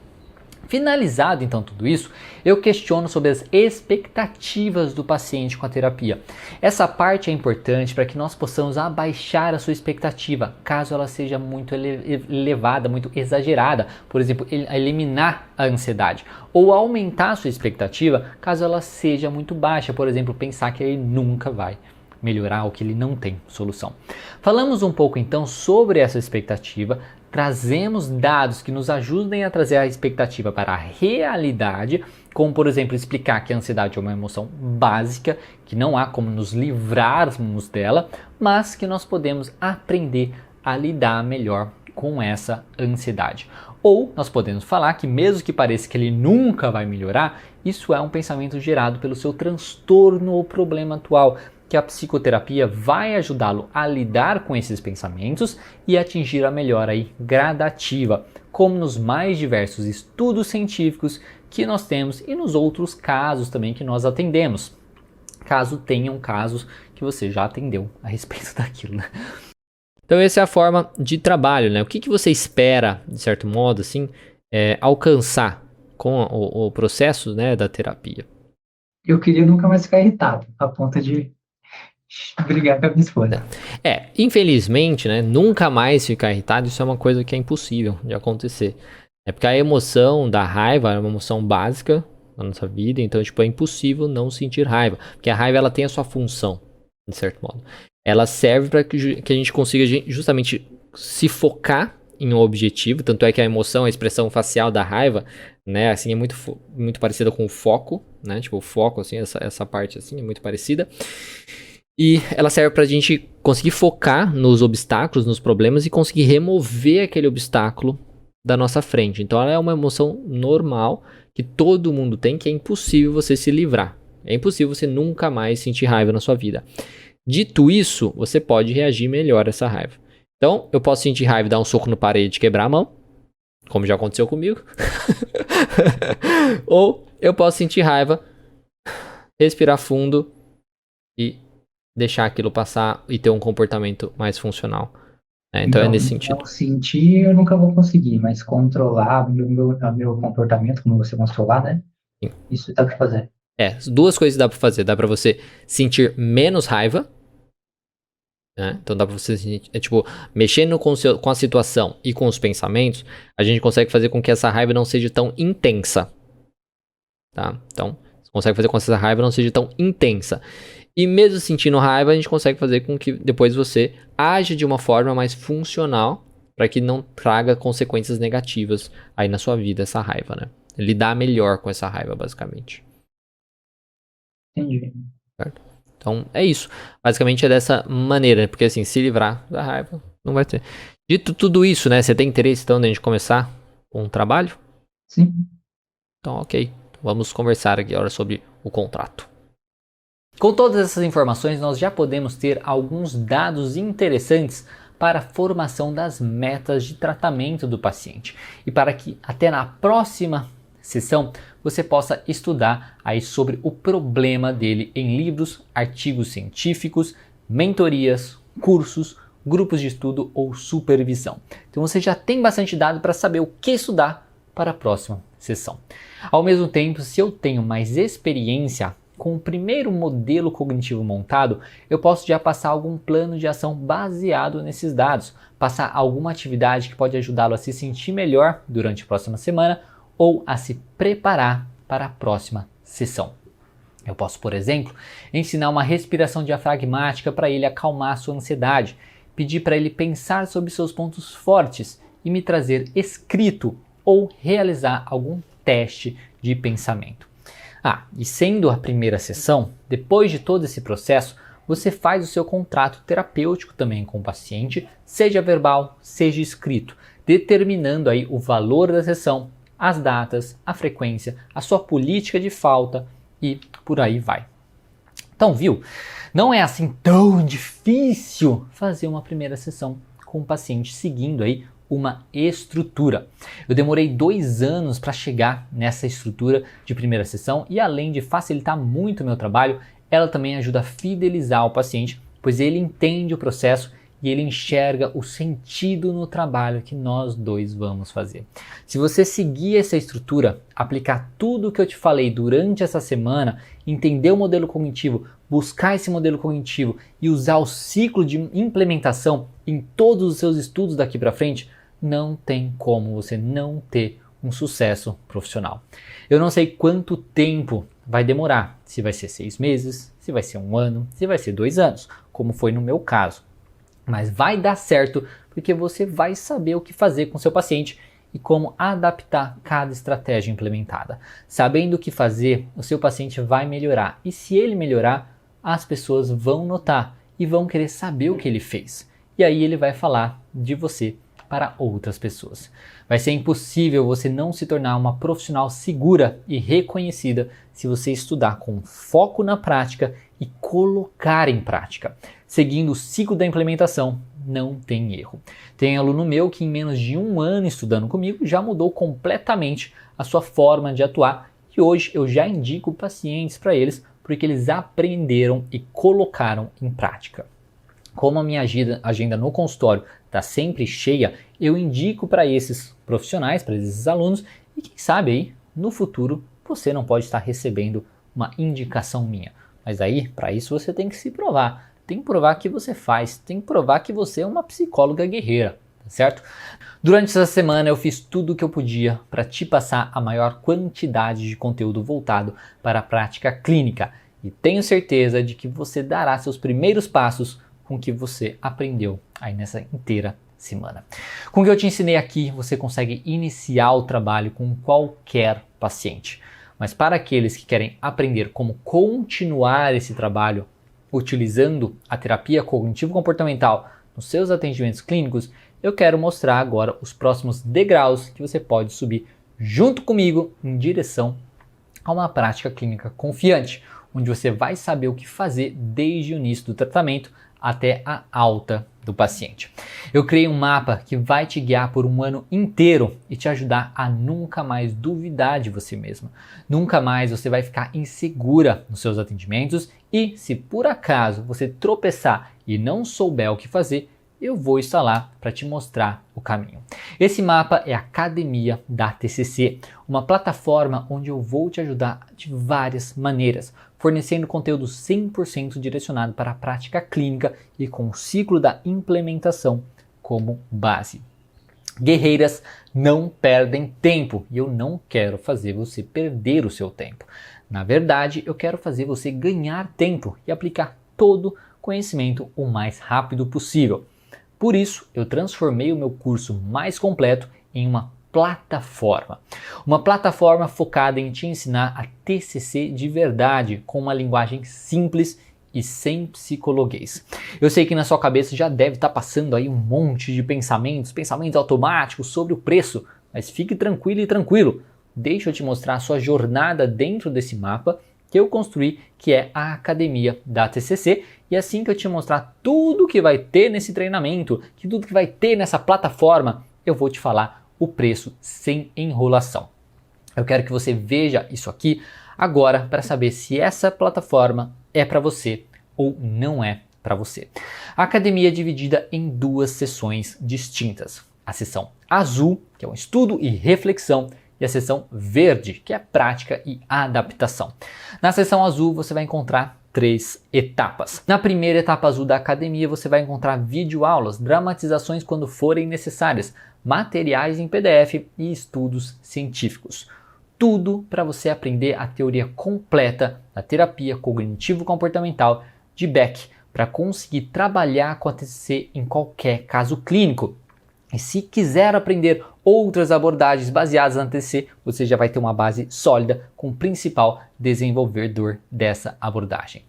Finalizado então tudo isso, eu questiono sobre as expectativas do paciente com a terapia. Essa parte é importante para que nós possamos abaixar a sua expectativa, caso ela seja muito elevada, muito exagerada, por exemplo, eliminar a ansiedade, ou aumentar a sua expectativa, caso ela seja muito baixa, por exemplo, pensar que ele nunca vai melhorar ou que ele não tem solução. Falamos um pouco então sobre essa expectativa, trazemos dados que nos ajudem a trazer a expectativa para a realidade, como por exemplo explicar que a ansiedade é uma emoção básica, que não há como nos livrarmos dela, mas que nós podemos aprender a lidar melhor com essa ansiedade. Ou nós podemos falar que mesmo que pareça que ele nunca vai melhorar, isso é um pensamento gerado pelo seu transtorno ou problema atual, que a psicoterapia vai ajudá-lo a lidar com esses pensamentos e atingir a melhora aí gradativa, como nos mais diversos estudos científicos que nós temos e nos outros casos também que nós atendemos, caso tenham casos que você já atendeu a respeito daquilo, né? Então essa é a forma de trabalho, né? O que você espera, de certo modo, assim, alcançar com o processo, né, da terapia? Eu queria nunca mais ficar irritado, a ponto de brigar com a minha esposa. Infelizmente, né, nunca mais ficar irritado, isso é uma coisa que é impossível de acontecer. É porque a emoção da raiva é uma emoção básica na nossa vida, então, tipo, é impossível não sentir raiva, porque a raiva, ela tem a sua função, de certo modo. Ela serve para que a gente consiga justamente se focar em um objetivo, tanto é que a emoção, a expressão facial da raiva, né, assim, é muito parecida com o foco, né, tipo, o foco, assim, essa parte, assim, é muito parecida. E ela serve para a gente conseguir focar nos obstáculos, nos problemas e conseguir remover aquele obstáculo da nossa frente. Então ela é uma emoção normal que todo mundo tem, que é impossível você se livrar. É impossível você nunca mais sentir raiva na sua vida. Dito isso, você pode reagir melhor a essa raiva. Então, eu posso sentir raiva e dar um soco na parede e quebrar a mão, como já aconteceu comigo. Ou eu posso sentir raiva, respirar fundo e deixar aquilo passar e ter um comportamento mais funcional. Então é nesse sentido. Não sentir, eu nunca vou conseguir, mas controlar o meu comportamento, como você mostrou lá, né? Sim. Isso dá pra fazer. Duas coisas dá pra fazer. Dá pra você sentir menos raiva, né? Então dá pra você sentir, mexendo com a situação e com os pensamentos, a gente consegue fazer com que essa raiva não seja tão intensa, tá? Então, você consegue fazer com que essa raiva não seja tão intensa. E mesmo sentindo raiva, a gente consegue fazer com que depois você age de uma forma mais funcional para que não traga consequências negativas aí na sua vida, essa raiva, né? Lidar melhor com essa raiva, basicamente. Entendi. Certo? Então, é isso. Basicamente é dessa maneira, né? Porque assim, se livrar da raiva, não vai ter. Dito tudo isso, né? Você tem interesse, então, de a gente começar com o trabalho? Sim. Então, ok. Vamos conversar aqui agora sobre o contrato. Com todas essas informações, nós já podemos ter alguns dados interessantes para a formação das metas de tratamento do paciente e para que até na próxima sessão você possa estudar aí sobre o problema dele em livros, artigos científicos, mentorias, cursos, grupos de estudo ou supervisão. Então você já tem bastante dado para saber o que estudar para a próxima sessão. Ao mesmo tempo, se eu tenho mais experiência com o primeiro modelo cognitivo montado, eu posso já passar algum plano de ação baseado nesses dados, passar alguma atividade que pode ajudá-lo a se sentir melhor durante a próxima semana ou a se preparar para a próxima sessão. Eu posso, por exemplo, ensinar uma respiração diafragmática para ele acalmar sua ansiedade, pedir para ele pensar sobre seus pontos fortes e me trazer escrito ou realizar algum teste de pensamento. E sendo a primeira sessão, depois de todo esse processo, você faz o seu contrato terapêutico também com o paciente, seja verbal, seja escrito, determinando aí o valor da sessão, as datas, a frequência, a sua política de falta e por aí vai. Então, viu? Não é assim tão difícil fazer uma primeira sessão com o paciente seguindo aí uma estrutura. Eu demorei 2 anos para chegar nessa estrutura de primeira sessão e além de facilitar muito o meu trabalho, ela também ajuda a fidelizar o paciente, pois ele entende o processo e ele enxerga o sentido no trabalho que nós dois vamos fazer. Se você seguir essa estrutura, aplicar tudo o que eu te falei durante essa semana, entender o modelo cognitivo, buscar esse modelo cognitivo e usar o ciclo de implementação em todos os seus estudos daqui para frente, não tem como você não ter um sucesso profissional. Eu não sei quanto tempo vai demorar, se vai ser 6 meses, se vai ser 1 ano, se vai ser 2 anos, como foi no meu caso. Mas vai dar certo porque você vai saber o que fazer com seu paciente e como adaptar cada estratégia implementada. Sabendo o que fazer, o seu paciente vai melhorar. E se ele melhorar, as pessoas vão notar e vão querer saber o que ele fez. E aí ele vai falar de você para outras pessoas. Vai ser impossível você não se tornar uma profissional segura e reconhecida se você estudar com foco na prática e colocar em prática. Seguindo o ciclo da implementação, não tem erro. Tem aluno meu que em menos de 1 ano estudando comigo já mudou completamente a sua forma de atuar e hoje eu já indico pacientes para eles porque eles aprenderam e colocaram em prática. Como a minha agenda no consultório está sempre cheia, eu indico para esses profissionais, para esses alunos, e quem sabe aí, no futuro, você não pode estar recebendo uma indicação minha. Mas aí, para isso você tem que se provar, tem que provar que você faz, tem que provar que você é uma psicóloga guerreira, tá certo? Durante essa semana eu fiz tudo o que eu podia para te passar a maior quantidade de conteúdo voltado para a prática clínica e tenho certeza de que você dará seus primeiros passos com o que você aprendeu aí nessa inteira semana. Com o que eu te ensinei aqui, você consegue iniciar o trabalho com qualquer paciente. Mas para aqueles que querem aprender como continuar esse trabalho utilizando a terapia cognitivo-comportamental nos seus atendimentos clínicos, eu quero mostrar agora os próximos degraus que você pode subir junto comigo em direção a uma prática clínica confiante, onde você vai saber o que fazer desde o início do tratamento até a alta do paciente. Eu criei um mapa que vai te guiar por um ano inteiro e te ajudar a nunca mais duvidar de você mesmo. Nunca mais você vai ficar insegura nos seus atendimentos e, se por acaso você tropeçar e não souber o que fazer, eu vou estar lá para te mostrar o caminho. Esse mapa é a Academia da TCC, uma plataforma onde eu vou te ajudar de várias maneiras, fornecendo conteúdo 100% direcionado para a prática clínica e com o ciclo da implementação como base. Guerreiras não perdem tempo e eu não quero fazer você perder o seu tempo. Na verdade, eu quero fazer você ganhar tempo e aplicar todo o conhecimento o mais rápido possível. Por isso, eu transformei o meu curso mais completo em uma plataforma. Uma plataforma focada em te ensinar a TCC de verdade, com uma linguagem simples e sem psicologuês. Eu sei que na sua cabeça já deve estar passando aí um monte de pensamentos automáticos sobre o preço, mas fique tranquilo e tranquilo. Deixa eu te mostrar a sua jornada dentro desse mapa que eu construí, que é a Academia da TCC, e assim que eu te mostrar tudo que vai ter nesse treinamento, que tudo que vai ter nessa plataforma, eu vou te falar o preço sem enrolação. Eu quero que você veja isso aqui agora para saber se essa plataforma é para você ou não é para você. A academia é dividida em duas sessões distintas. A sessão azul, que é um estudo e reflexão, e a seção verde, que é prática e adaptação. Na seção azul você vai encontrar 3 etapas. Na primeira etapa azul da academia você vai encontrar videoaulas, dramatizações quando forem necessárias, materiais em PDF e estudos científicos. Tudo para você aprender a teoria completa da terapia cognitivo-comportamental de Beck, para conseguir trabalhar com a TCC em qualquer caso clínico. E se quiser aprender outras abordagens baseadas na TCC, você já vai ter uma base sólida com o principal desenvolvedor dessa abordagem.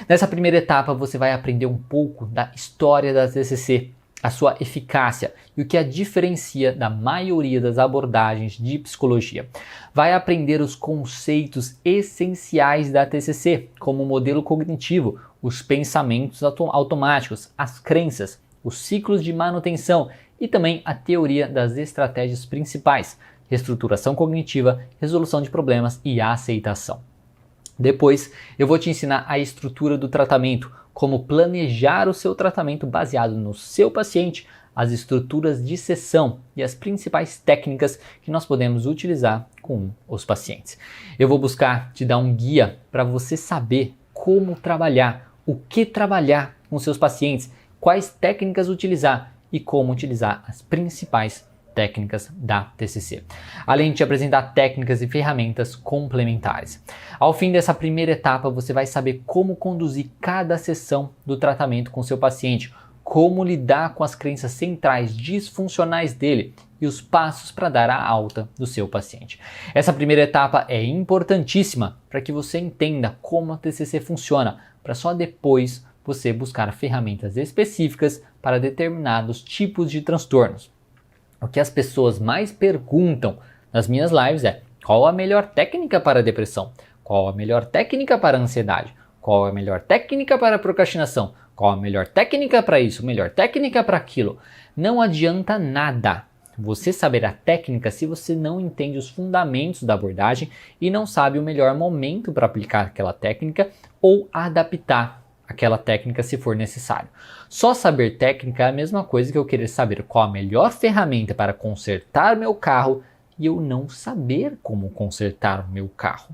Nessa primeira etapa você vai aprender um pouco da história da TCC, a sua eficácia e o que a diferencia da maioria das abordagens de psicologia. Vai aprender os conceitos essenciais da TCC, como o modelo cognitivo, os pensamentos automáticos, as crenças, os ciclos de manutenção e também a teoria das estratégias principais, reestruturação cognitiva, resolução de problemas e aceitação. Depois, eu vou te ensinar a estrutura do tratamento, como planejar o seu tratamento baseado no seu paciente, as estruturas de sessão e as principais técnicas que nós podemos utilizar com os pacientes. Eu vou buscar te dar um guia para você saber como trabalhar, o que trabalhar com seus pacientes, quais técnicas utilizar e como utilizar as principais técnicas da TCC, além de te apresentar técnicas e ferramentas complementares. Ao fim dessa primeira etapa, você vai saber como conduzir cada sessão do tratamento com seu paciente, como lidar com as crenças centrais disfuncionais dele e os passos para dar a alta do seu paciente. Essa primeira etapa é importantíssima para que você entenda como a TCC funciona, para só depois você buscar ferramentas específicas para determinados tipos de transtornos. O que as pessoas mais perguntam nas minhas lives é: qual a melhor técnica para a depressão? Qual a melhor técnica para a ansiedade? Qual a melhor técnica para a procrastinação? Qual a melhor técnica para isso? Melhor técnica para aquilo? Não adianta nada você saber a técnica se você não entende os fundamentos da abordagem e não sabe o melhor momento para aplicar aquela técnica ou adaptar aquela técnica se for necessário. Só saber técnica é a mesma coisa que eu querer saber qual a melhor ferramenta para consertar meu carro e eu não saber como consertar o meu carro.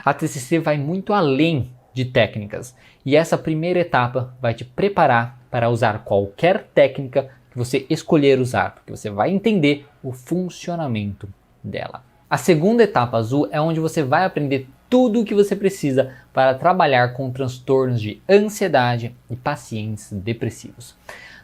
A TCC vai muito além de técnicas e essa primeira etapa vai te preparar para usar qualquer técnica que você escolher usar, porque você vai entender o funcionamento dela. A segunda etapa azul é onde você vai aprender tudo o que você precisa para trabalhar com transtornos de ansiedade e pacientes depressivos.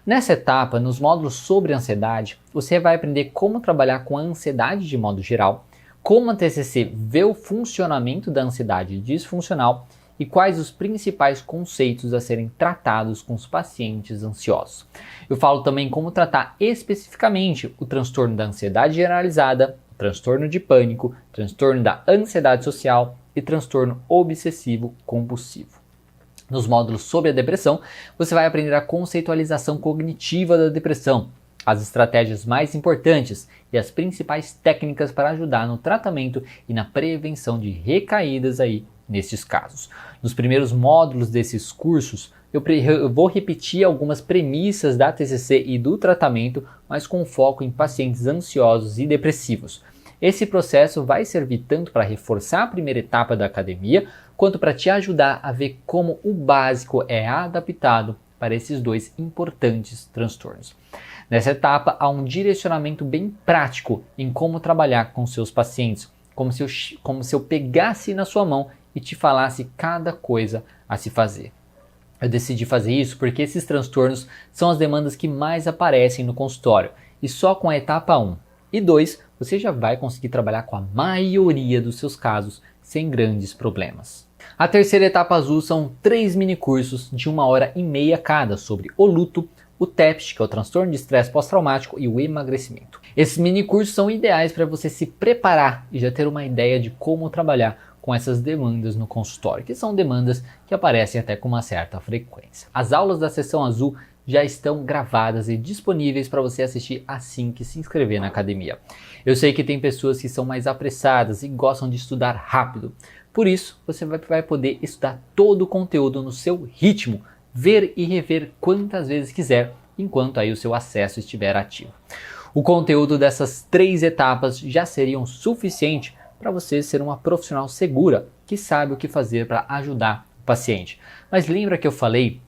Nessa etapa, nos módulos sobre ansiedade, você vai aprender como trabalhar com a ansiedade de modo geral, como a TCC vê o funcionamento da ansiedade disfuncional e quais os principais conceitos a serem tratados com os pacientes ansiosos. Eu falo também como tratar especificamente o transtorno da ansiedade generalizada, o transtorno de pânico, transtorno da ansiedade social e transtorno obsessivo compulsivo. Nos módulos sobre a depressão, você vai aprender a conceitualização cognitiva da depressão, as estratégias mais importantes e as principais técnicas para ajudar no tratamento e na prevenção de recaídas aí nesses casos. Nos primeiros módulos desses cursos, eu vou repetir algumas premissas da TCC e do tratamento, mas com foco em pacientes ansiosos e depressivos. Esse processo vai servir tanto para reforçar a primeira etapa da academia, quanto para te ajudar a ver como o básico é adaptado para esses dois importantes transtornos. Nessa etapa, há um direcionamento bem prático em como trabalhar com seus pacientes, como se eu pegasse na sua mão e te falasse cada coisa a se fazer. Eu decidi fazer isso porque esses transtornos são as demandas que mais aparecem no consultório, e só com a etapa 1 e 2 você já vai conseguir trabalhar com a maioria dos seus casos sem grandes problemas. A terceira etapa azul são 3 minicursos de 1h30 cada sobre o luto, o TEPT, que é o transtorno de estresse pós-traumático, e o emagrecimento. Esses minicursos são ideais para você se preparar e já ter uma ideia de como trabalhar com essas demandas no consultório, que são demandas que aparecem até com uma certa frequência. As aulas da sessão azul já estão gravadas e disponíveis para você assistir assim que se inscrever na academia. Eu sei que tem pessoas que são mais apressadas e gostam de estudar rápido. Por isso, você vai poder estudar todo o conteúdo no seu ritmo, ver e rever quantas vezes quiser, enquanto aí o seu acesso estiver ativo. O conteúdo dessas 3 etapas já seriam suficiente para você ser uma profissional segura, que sabe o que fazer para ajudar o paciente. Mas lembra que eu falei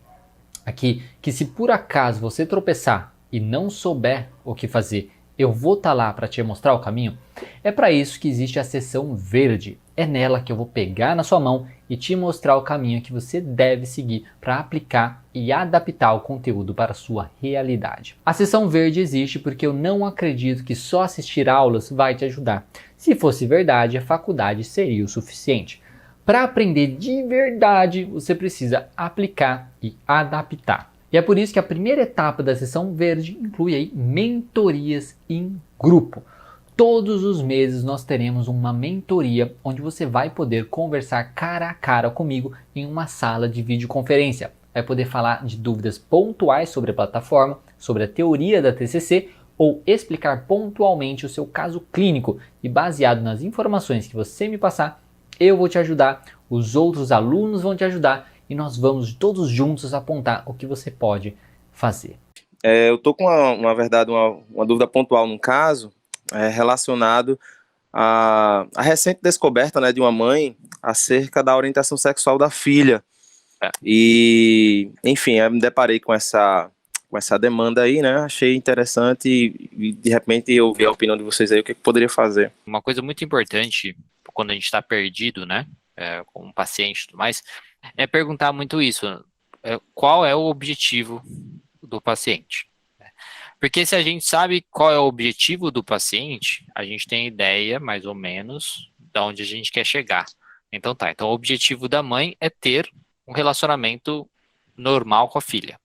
aqui que se por acaso você tropeçar e não souber o que fazer, eu vou estar lá para te mostrar o caminho? É para isso que existe a seção verde. É nela que eu vou pegar na sua mão e te mostrar o caminho que você deve seguir para aplicar e adaptar o conteúdo para a sua realidade. A seção verde existe porque eu não acredito que só assistir aulas vai te ajudar. Se fosse verdade, a faculdade seria o suficiente. Para aprender de verdade, você precisa aplicar e adaptar. E é por isso que a primeira etapa da seção verde inclui aí mentorias em grupo. Todos os meses nós teremos uma mentoria onde você vai poder conversar cara a cara comigo em uma sala de videoconferência. Vai poder falar de dúvidas pontuais sobre a plataforma, sobre a teoria da TCC ou explicar pontualmente o seu caso clínico, e baseado nas informações que você me passar, eu vou te ajudar, os outros alunos vão te ajudar e nós vamos todos juntos apontar o que você pode fazer. Eu estou com uma dúvida pontual num caso relacionado à recente descoberta, né, de uma mãe acerca da orientação sexual da filha. E, enfim, eu me deparei com essa demanda aí, né? Achei interessante e de repente eu ouvi a opinião de vocês aí, o que poderia fazer. Uma coisa muito importante quando a gente está perdido, né, com um paciente e tudo mais, é perguntar muito isso, qual é o objetivo do paciente? Porque se a gente sabe qual é o objetivo do paciente, a gente tem ideia, mais ou menos, de onde a gente quer chegar. Então então o objetivo da mãe é ter um relacionamento normal com a filha.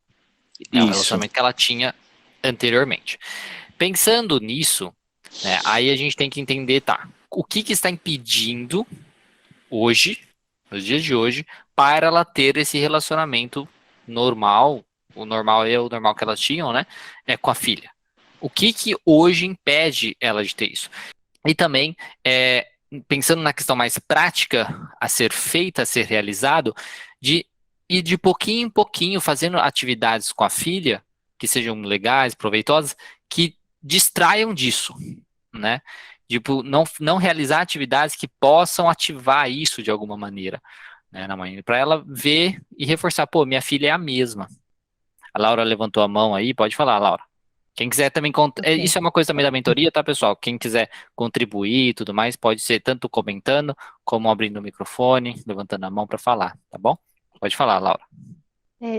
É o relacionamento que ela tinha anteriormente. Pensando nisso, né, aí a gente tem que entender, o que está impedindo hoje, nos dias de hoje, para ela ter esse relacionamento normal, o normal é o normal que elas tinham, né, com a filha. O que hoje impede ela de ter isso? E também, pensando na questão mais prática a ser feita, a ser realizado, de ir de pouquinho em pouquinho fazendo atividades com a filha, que sejam legais, proveitosas, que distraiam disso, né? Tipo, não realizar atividades que possam ativar isso de alguma maneira, né, na mãe, para ela ver e reforçar, minha filha é a mesma. A Laura levantou a mão aí, pode falar, Laura. Quem quiser também, isso é uma coisa também da mentoria, tá, pessoal? Quem quiser contribuir e tudo mais, pode ser tanto comentando, como abrindo o microfone, levantando a mão para falar, tá bom? Pode falar, Laura.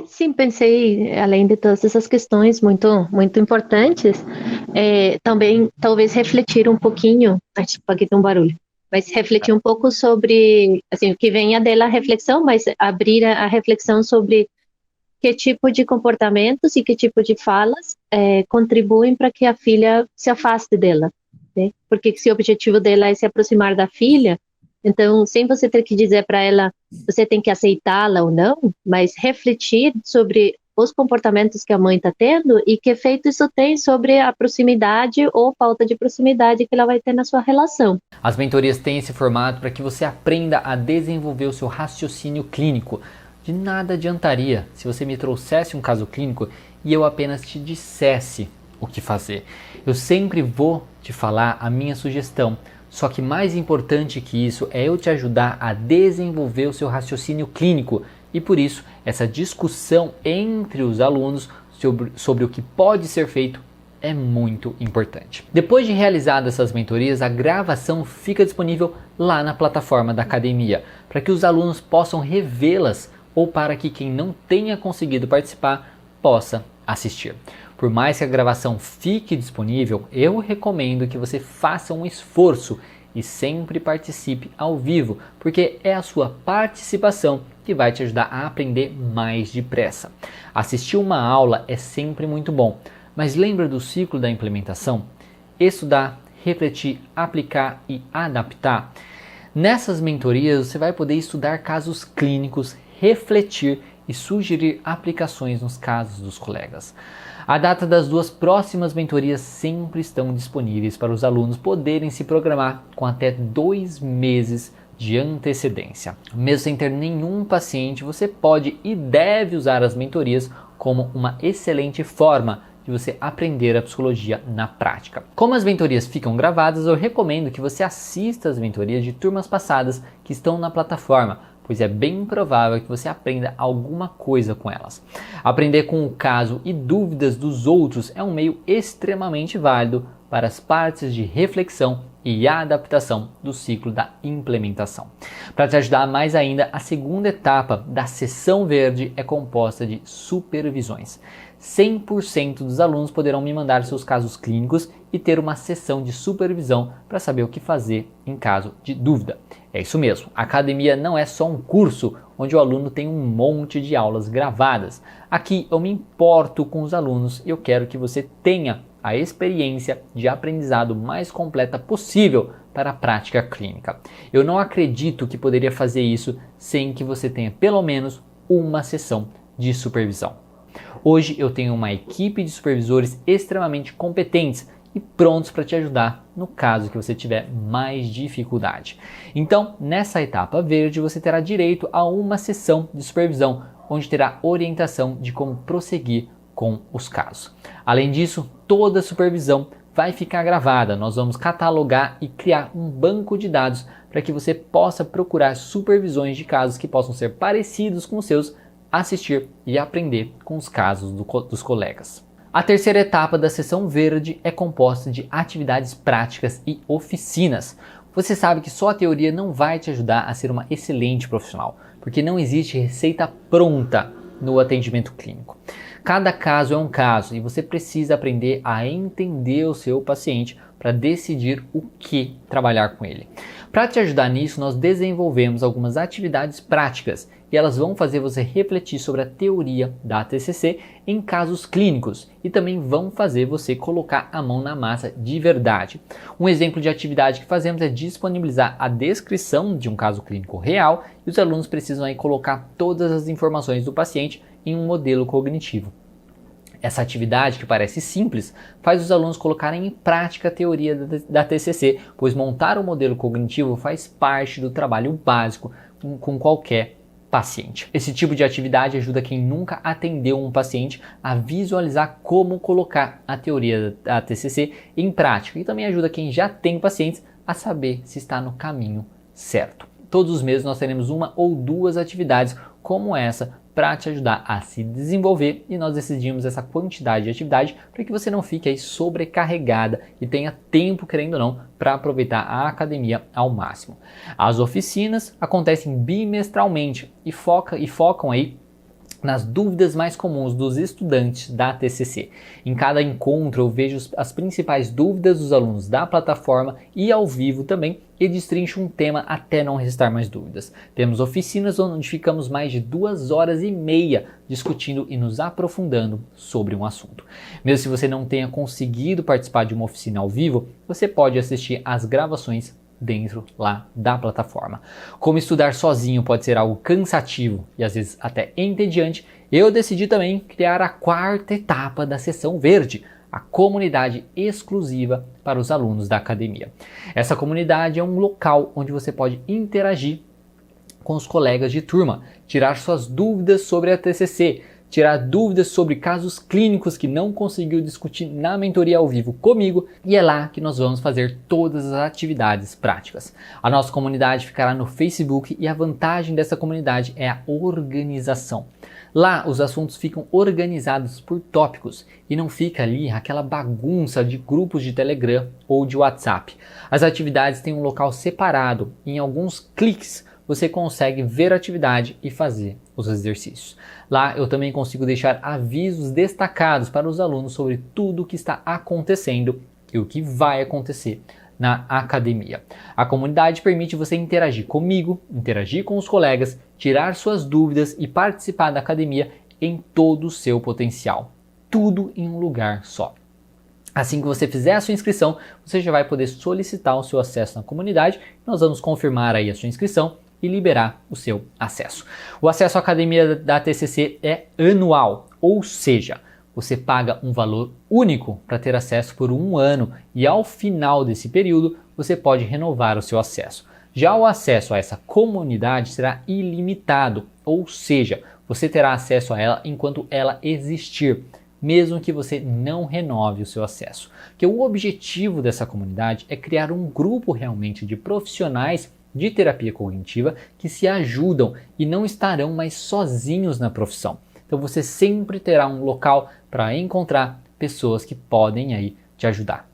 Sim, pensei, além de todas essas questões muito, muito importantes, também talvez refletir um pouquinho, tipo, aqui tem um barulho, mas refletir um pouco sobre, assim, que venha dela a reflexão, mas abrir a reflexão sobre que tipo de comportamentos e que tipo de falas contribuem para que a filha se afaste dela, né? Porque se o objetivo dela é se aproximar da filha, então, sem você ter que dizer para ela, você tem que aceitá-la ou não, mas refletir sobre os comportamentos que a mãe está tendo e que efeito isso tem sobre a proximidade ou falta de proximidade que ela vai ter na sua relação. As mentorias têm esse formato para que você aprenda a desenvolver o seu raciocínio clínico. De nada adiantaria se você me trouxesse um caso clínico e eu apenas te dissesse o que fazer. Eu sempre vou te falar a minha sugestão, só que mais importante que isso é eu te ajudar a desenvolver o seu raciocínio clínico. E por isso, essa discussão entre os alunos sobre o que pode ser feito é muito importante. Depois de realizadas essas mentorias, a gravação fica disponível lá na plataforma da academia, para que os alunos possam revê-las ou para que quem não tenha conseguido participar possa assistir. Por mais que a gravação fique disponível, eu recomendo que você faça um esforço e sempre participe ao vivo, porque é a sua participação que vai te ajudar a aprender mais depressa. Assistir uma aula é sempre muito bom, mas lembra do ciclo da implementação? Estudar, refletir, aplicar e adaptar. Nessas mentorias você vai poder estudar casos clínicos, refletir e sugerir aplicações nos casos dos colegas. A data das 2 próximas mentorias sempre estão disponíveis para os alunos poderem se programar com até 2 meses de antecedência. Mesmo sem ter nenhum paciente, você pode e deve usar as mentorias como uma excelente forma de você aprender a psicologia na prática. Como as mentorias ficam gravadas, eu recomendo que você assista as mentorias de turmas passadas que estão na plataforma, pois é bem provável que você aprenda alguma coisa com elas. Aprender com o caso e dúvidas dos outros é um meio extremamente válido para as partes de reflexão e adaptação do ciclo da implementação. Para te ajudar mais ainda, a segunda etapa da sessão verde é composta de supervisões. 100% dos alunos poderão me mandar seus casos clínicos e ter uma sessão de supervisão para saber o que fazer em caso de dúvida. É isso mesmo, a academia não é só um curso onde o aluno tem um monte de aulas gravadas. Aqui eu me importo com os alunos e eu quero que você tenha a experiência de aprendizado mais completa possível para a prática clínica. Eu não acredito que poderia fazer isso sem que você tenha pelo menos uma sessão de supervisão. Hoje eu tenho uma equipe de supervisores extremamente competentes e prontos para te ajudar no caso que você tiver mais dificuldade. Então, nessa etapa verde, você terá direito a uma sessão de supervisão, onde terá orientação de como prosseguir com os casos. Além disso, toda a supervisão vai ficar gravada. Nós vamos catalogar e criar um banco de dados para que você possa procurar supervisões de casos que possam ser parecidos com os seus, assistir e aprender com os casos dos colegas. A terceira etapa da sessão verde é composta de atividades práticas e oficinas. Você sabe que só a teoria não vai te ajudar a ser uma excelente profissional, porque não existe receita pronta no atendimento clínico. Cada caso é um caso e você precisa aprender a entender o seu paciente para decidir o que trabalhar com ele. Para te ajudar nisso, nós desenvolvemos algumas atividades práticas e elas vão fazer você refletir sobre a teoria da TCC em casos clínicos e também vão fazer você colocar a mão na massa de verdade. Um exemplo de atividade que fazemos é disponibilizar a descrição de um caso clínico real e os alunos precisam aí colocar todas as informações do paciente em um modelo cognitivo. Essa atividade, que parece simples, faz os alunos colocarem em prática a teoria da TCC, pois montar um modelo cognitivo faz parte do trabalho básico com qualquer paciente. Esse tipo de atividade ajuda quem nunca atendeu um paciente a visualizar como colocar a teoria da TCC em prática e também ajuda quem já tem pacientes a saber se está no caminho certo. Todos os meses nós teremos uma ou duas atividades como essa para te ajudar a se desenvolver e nós decidimos essa quantidade de atividade para que você não fique aí sobrecarregada e tenha tempo, querendo ou não, para aproveitar a academia ao máximo. As oficinas acontecem bimestralmente e focam aí nas dúvidas mais comuns dos estudantes da TCC. Em cada encontro eu vejo as principais dúvidas dos alunos da plataforma e ao vivo também e destrincho um tema até não restar mais dúvidas. Temos oficinas onde ficamos mais de 2h30 discutindo e nos aprofundando sobre um assunto. Mesmo se você não tenha conseguido participar de uma oficina ao vivo, você pode assistir às gravações dentro lá da plataforma. Como estudar sozinho pode ser algo cansativo e às vezes até entediante, eu decidi também criar a 4ª etapa da Seção Verde, a comunidade exclusiva para os alunos da academia. Essa comunidade é um local onde você pode interagir com os colegas de turma, tirar suas dúvidas sobre a TCC, tirar dúvidas sobre casos clínicos que não conseguiu discutir na mentoria ao vivo comigo, e é lá que nós vamos fazer todas as atividades práticas. A nossa comunidade ficará no Facebook e a vantagem dessa comunidade é a organização. Lá os assuntos ficam organizados por tópicos e não fica ali aquela bagunça de grupos de Telegram ou de WhatsApp. As atividades têm um local separado e em alguns cliques você consegue ver a atividade e fazer os exercícios. Lá eu também consigo deixar avisos destacados para os alunos sobre tudo o que está acontecendo e o que vai acontecer na academia. A comunidade permite você interagir comigo, interagir com os colegas, tirar suas dúvidas e participar da academia em todo o seu potencial. Tudo em um lugar só. Assim que você fizer a sua inscrição, você já vai poder solicitar o seu acesso na comunidade. Nós vamos confirmar aí a sua inscrição e liberar o seu acesso. O acesso à academia da TCC é anual, ou seja, você paga um valor único para ter acesso por 1 ano e ao final desse período você pode renovar o seu acesso. Já o acesso a essa comunidade será ilimitado, ou seja, você terá acesso a ela enquanto ela existir, mesmo que você não renove o seu acesso. Porque o objetivo dessa comunidade é criar um grupo realmente de profissionais de terapia cognitiva que se ajudam e não estarão mais sozinhos na profissão. Então você sempre terá um local para encontrar pessoas que podem aí te ajudar.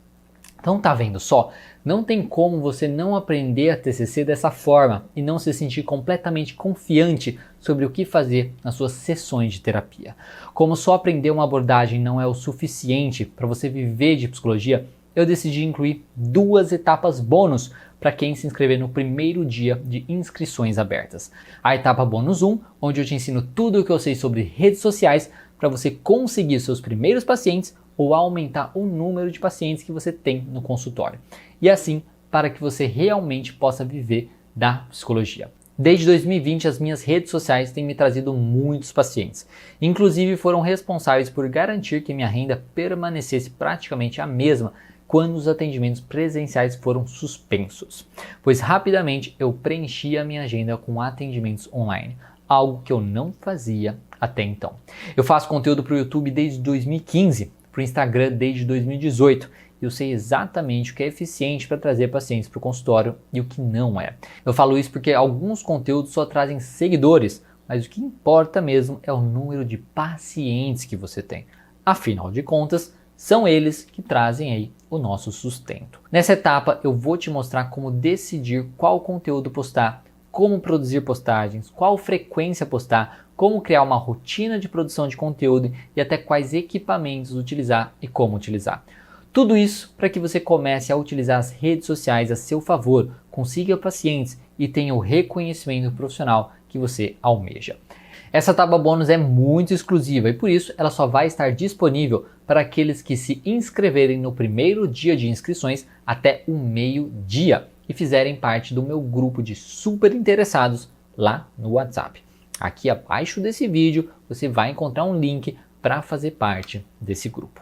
Então tá vendo só? Não tem como você não aprender a TCC dessa forma e não se sentir completamente confiante sobre o que fazer nas suas sessões de terapia. Como só aprender uma abordagem não é o suficiente para você viver de psicologia, eu decidi incluir 2 etapas bônus para quem se inscrever no primeiro dia de inscrições abertas. A etapa bônus 1, onde eu te ensino tudo o que eu sei sobre redes sociais para você conseguir seus primeiros pacientes ou aumentar o número de pacientes que você tem no consultório. E assim, para que você realmente possa viver da psicologia. Desde 2020, as minhas redes sociais têm me trazido muitos pacientes. Inclusive, foram responsáveis por garantir que minha renda permanecesse praticamente a mesma quando os atendimentos presenciais foram suspensos, pois rapidamente eu preenchi a minha agenda com atendimentos online, algo que eu não fazia até então. Eu faço conteúdo para o YouTube desde 2015, para o Instagram desde 2018, e eu sei exatamente o que é eficiente para trazer pacientes para o consultório e o que não é. Eu falo isso porque alguns conteúdos só trazem seguidores, mas o que importa mesmo é o número de pacientes que você tem. Afinal de contas, são eles que trazem aí o nosso sustento. Nessa etapa eu vou te mostrar como decidir qual conteúdo postar, como produzir postagens, qual frequência postar, como criar uma rotina de produção de conteúdo e até quais equipamentos utilizar e como utilizar. Tudo isso para que você comece a utilizar as redes sociais a seu favor, consiga pacientes e tenha o reconhecimento profissional que você almeja. Essa etapa bônus é muito exclusiva e por isso ela só vai estar disponível para aqueles que se inscreverem no primeiro dia de inscrições até o meio-dia e fizerem parte do meu grupo de super interessados lá no WhatsApp. Aqui abaixo desse vídeo você vai encontrar um link para fazer parte desse grupo.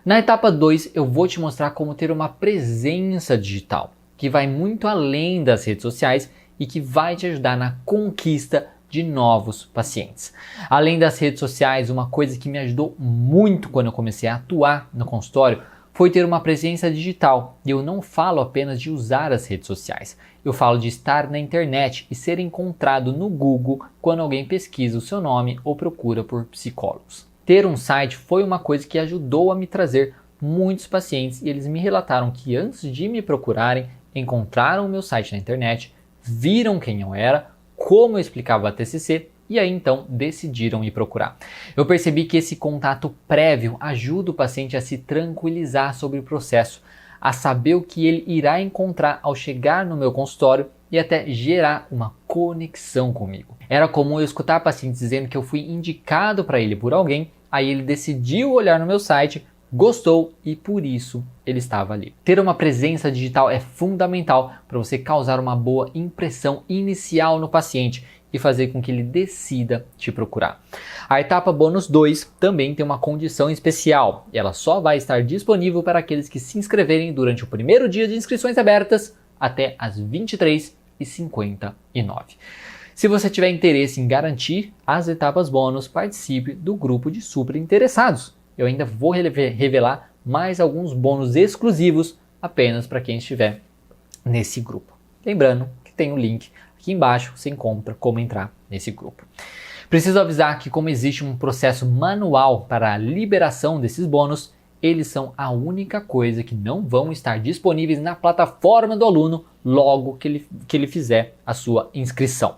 Na etapa 2 eu vou te mostrar como ter uma presença digital, que vai muito além das redes sociais e que vai te ajudar na conquista de novos pacientes. Além das redes sociais, uma coisa que me ajudou muito quando eu comecei a atuar no consultório foi ter uma presença digital. E eu não falo apenas de usar as redes sociais, eu falo de estar na internet e ser encontrado no Google quando alguém pesquisa o seu nome ou procura por psicólogos. Ter um site foi uma coisa que ajudou a me trazer muitos pacientes e eles me relataram que antes de me procurarem, encontraram o meu site na internet, viram quem eu era, como eu explicava a TCC e aí então decidiram me procurar. Eu percebi que esse contato prévio ajuda o paciente a se tranquilizar sobre o processo, a saber o que ele irá encontrar ao chegar no meu consultório e até gerar uma conexão comigo. Era comum eu escutar pacientes dizendo que eu fui indicado para ele por alguém, aí ele decidiu olhar no meu site, gostou e por isso ele estava ali. Ter uma presença digital é fundamental para você causar uma boa impressão inicial no paciente e fazer com que ele decida te procurar. A etapa bônus 2 também tem uma condição especial. Ela só vai estar disponível para aqueles que se inscreverem durante o primeiro dia de inscrições abertas até às 23h59. Se você tiver interesse em garantir as etapas bônus, participe do grupo de super interessados. Eu ainda vou revelar mais alguns bônus exclusivos apenas para quem estiver nesse grupo. Lembrando que tem um link aqui embaixo, você encontra como entrar nesse grupo. Preciso avisar que como existe um processo manual para a liberação desses bônus, eles são a única coisa que não vão estar disponíveis na plataforma do aluno logo que ele fizer a sua inscrição.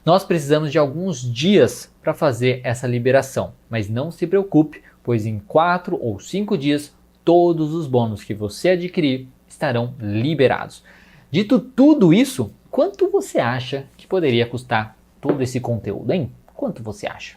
Nós precisamos de alguns dias para fazer essa liberação, mas não se preocupe, pois em 4 ou 5 dias todos os bônus que você adquirir estarão liberados. Dito tudo isso, quanto você acha que poderia custar todo esse conteúdo, hein? Quanto você acha?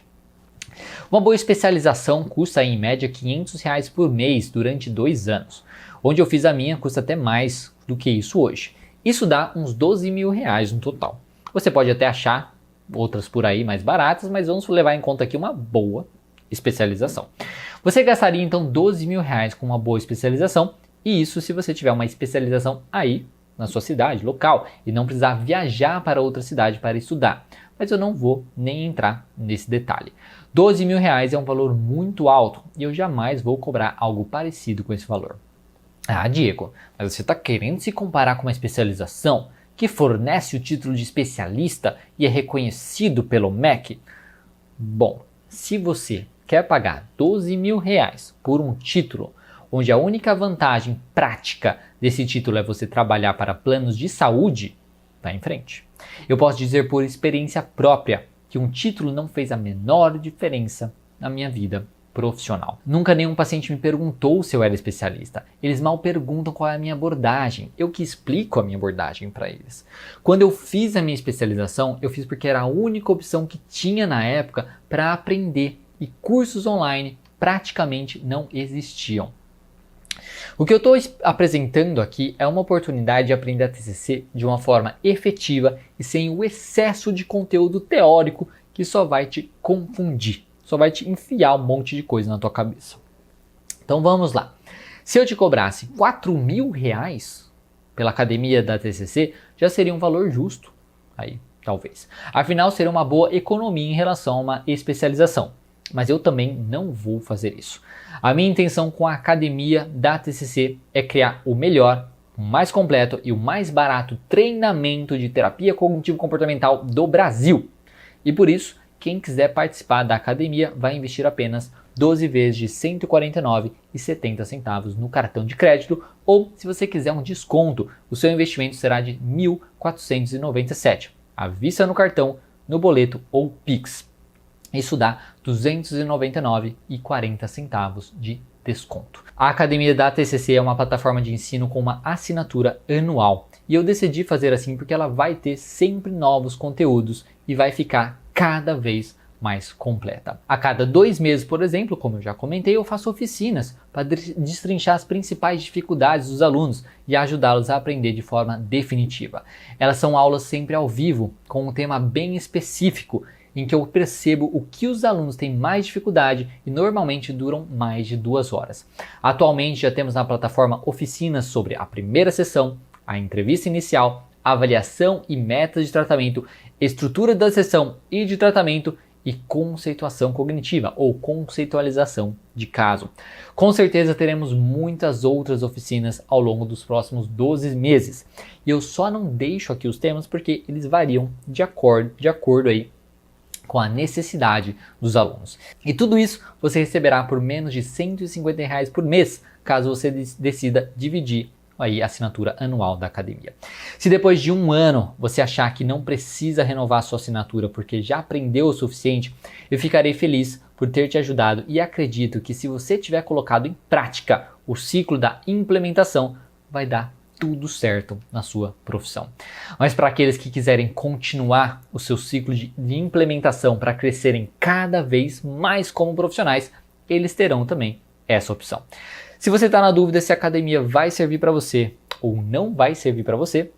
Uma boa especialização custa em média R$500 por mês durante 2 anos. Onde eu fiz a minha custa até mais do que isso hoje. Isso dá uns R$12 mil no total. Você pode até achar outras por aí mais baratas, mas vamos levar em conta aqui uma boa especialização. Você gastaria então R$12 mil com uma boa especialização, e isso se você tiver uma especialização aí na sua cidade, local, e não precisar viajar para outra cidade para estudar. Mas eu não vou nem entrar nesse detalhe. R$12 mil é um valor muito alto e eu jamais vou cobrar algo parecido com esse valor. Ah, Diego, mas você está querendo se comparar com uma especialização que fornece o título de especialista e é reconhecido pelo MEC? Bom, se você quer pagar R$12 mil por um título, onde a única vantagem prática desse título é você trabalhar para planos de saúde, vá em frente. Eu posso dizer por experiência própria que um título não fez a menor diferença na minha vida profissional. Nunca nenhum paciente me perguntou se eu era especialista. Eles mal perguntam qual é a minha abordagem. Eu que explico a minha abordagem para eles. Quando eu fiz a minha especialização, eu fiz porque era a única opção que tinha na época para aprender e cursos online praticamente não existiam. O que eu estou apresentando aqui é uma oportunidade de aprender a TCC de uma forma efetiva e sem o excesso de conteúdo teórico que só vai te confundir, só vai te enfiar um monte de coisa na tua cabeça. Então vamos lá. Se eu te cobrasse R$4 mil pela academia da TCC, já seria um valor justo, aí talvez. Afinal, seria uma boa economia em relação a uma especialização. Mas eu também não vou fazer isso. A minha intenção com a academia da TCC é criar o melhor, o mais completo e o mais barato treinamento de terapia cognitivo-comportamental do Brasil. E por isso, quem quiser participar da academia vai investir apenas 12 vezes de R$ 149,70 no cartão de crédito, ou se você quiser um desconto, o seu investimento será de R$ 1.497, à vista no cartão, no boleto ou Pix. Isso dá R$ 299,40 de desconto. A Academia da TCC é uma plataforma de ensino com uma assinatura anual. E eu decidi fazer assim porque ela vai ter sempre novos conteúdos e vai ficar cada vez mais completa. A cada 2 meses, por exemplo, como eu já comentei, eu faço oficinas para destrinchar as principais dificuldades dos alunos e ajudá-los a aprender de forma definitiva. Elas são aulas sempre ao vivo, com um tema bem específico, em que eu percebo o que os alunos têm mais dificuldade e normalmente duram mais de 2 horas. Atualmente já temos na plataforma oficinas sobre a primeira sessão, a entrevista inicial, avaliação e metas de tratamento, estrutura da sessão e de tratamento e conceituação cognitiva ou conceitualização de caso. Com certeza teremos muitas outras oficinas ao longo dos próximos 12 meses. E eu só não deixo aqui os temas porque eles variam de acordo aí com a necessidade dos alunos. E tudo isso você receberá por menos de R$ 150 por mês, caso você decida dividir aí a assinatura anual da academia. Se depois de um ano você achar que não precisa renovar sua assinatura porque já aprendeu o suficiente, eu ficarei feliz por ter te ajudado e acredito que se você tiver colocado em prática o ciclo da implementação, vai dar tudo certo na sua profissão. Mas para aqueles que quiserem continuar o seu ciclo de implementação para crescerem cada vez mais como profissionais, eles terão também essa opção. Se você está na dúvida se a academia vai servir para você ou não vai servir para você,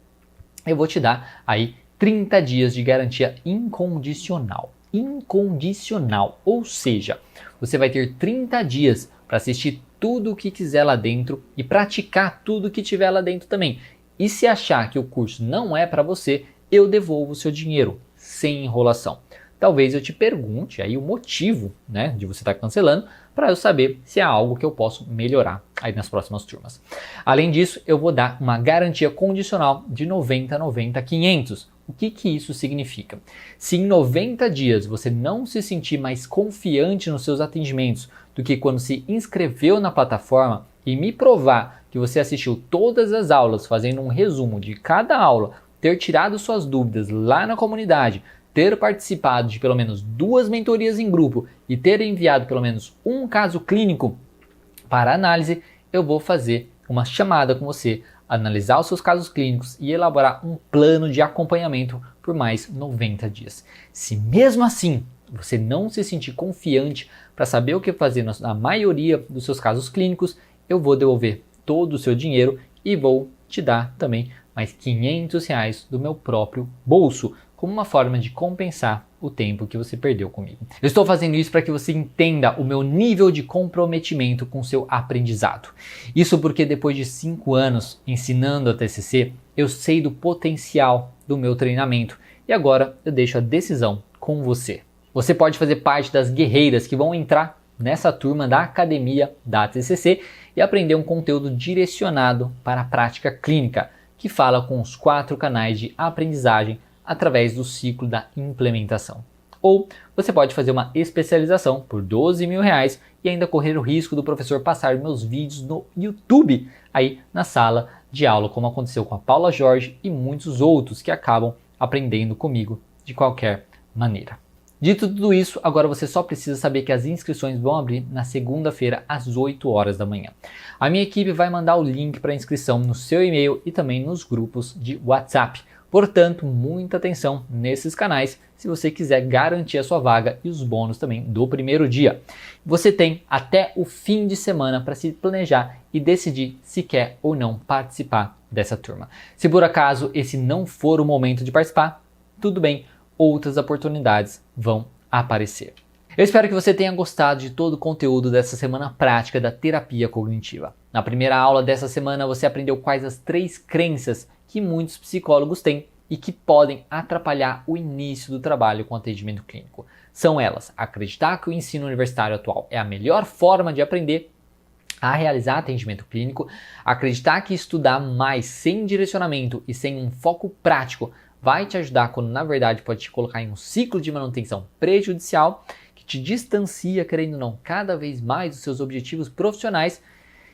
eu vou te dar aí 30 dias de garantia incondicional. Incondicional, ou seja, você vai ter 30 dias para assistir tudo o que quiser lá dentro e praticar tudo o que tiver lá dentro também. E se achar que o curso não é para você, eu devolvo o seu dinheiro, sem enrolação. Talvez eu te pergunte aí o motivo, né, de você estar cancelando, para eu saber se é algo que eu posso melhorar aí nas próximas turmas. Além disso, eu vou dar uma garantia condicional de 90, 90, 500. O que isso significa? Se em 90 dias você não se sentir mais confiante nos seus atendimentos do que quando se inscreveu na plataforma e me provar que você assistiu todas as aulas fazendo um resumo de cada aula, ter tirado suas dúvidas lá na comunidade, ter participado de pelo menos 2 mentorias em grupo e ter enviado pelo menos um caso clínico para análise, eu vou fazer uma chamada com você, analisar os seus casos clínicos e elaborar um plano de acompanhamento por mais 90 dias. Se mesmo assim você não se sentir confiante para saber o que fazer na maioria dos seus casos clínicos, eu vou devolver todo o seu dinheiro e vou te dar também mais R$500 do meu próprio bolso, como uma forma de compensar o tempo que você perdeu comigo. Eu estou fazendo isso para que você entenda o meu nível de comprometimento com seu aprendizado. Isso porque depois de 5 anos ensinando a TCC, eu sei do potencial do meu treinamento e agora eu deixo a decisão com você. Você pode fazer parte das guerreiras que vão entrar nessa turma da Academia da TCC e aprender um conteúdo direcionado para a prática clínica, que fala com os 4 canais de aprendizagem através do ciclo da implementação. Ou você pode fazer uma especialização por R$12.000 e ainda correr o risco do professor passar meus vídeos no YouTube, aí na sala de aula, como aconteceu com a Paula Jorge e muitos outros que acabam aprendendo comigo de qualquer maneira. Dito tudo isso, agora você só precisa saber que as inscrições vão abrir na segunda-feira às 8 horas da manhã. A minha equipe vai mandar o link para inscrição no seu e-mail e também nos grupos de WhatsApp. Portanto, muita atenção nesses canais se você quiser garantir a sua vaga e os bônus também do primeiro dia. Você tem até o fim de semana para se planejar e decidir se quer ou não participar dessa turma. Se por acaso esse não for o momento de participar, tudo bem, outras oportunidades vão aparecer. Eu espero que você tenha gostado de todo o conteúdo dessa semana prática da terapia cognitiva. Na primeira aula dessa semana você aprendeu quais as 3 crenças que muitos psicólogos têm e que podem atrapalhar o início do trabalho com atendimento clínico. São elas: acreditar que o ensino universitário atual é a melhor forma de aprender a realizar atendimento clínico, acreditar que estudar mais sem direcionamento e sem um foco prático vai te ajudar quando na verdade pode te colocar em um ciclo de manutenção prejudicial que te distancia, querendo ou não, cada vez mais dos seus objetivos profissionais.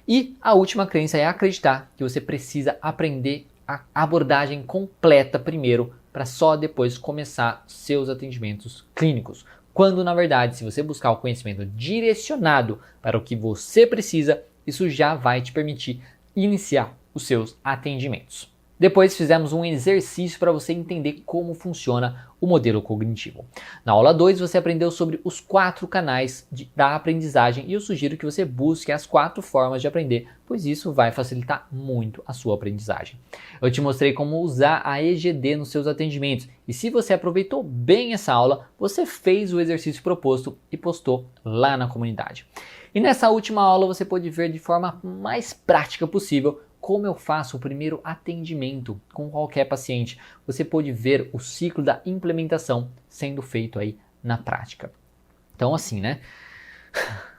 E a última crença é acreditar que você precisa aprender a abordagem completa primeiro para só depois começar seus atendimentos clínicos. Quando na verdade, se você buscar o conhecimento direcionado para o que você precisa, isso já vai te permitir iniciar os seus atendimentos. Depois fizemos um exercício para você entender como funciona o modelo cognitivo. Na aula 2 você aprendeu sobre os 4 canais da aprendizagem e eu sugiro que você busque as 4 formas de aprender, pois isso vai facilitar muito a sua aprendizagem. Eu te mostrei como usar a EGD nos seus atendimentos e se você aproveitou bem essa aula, você fez o exercício proposto e postou lá na comunidade. E nessa última aula você pôde ver de forma mais prática possível como eu faço o primeiro atendimento com qualquer paciente. Você pode ver o ciclo da implementação sendo feito aí na prática. Então assim, né?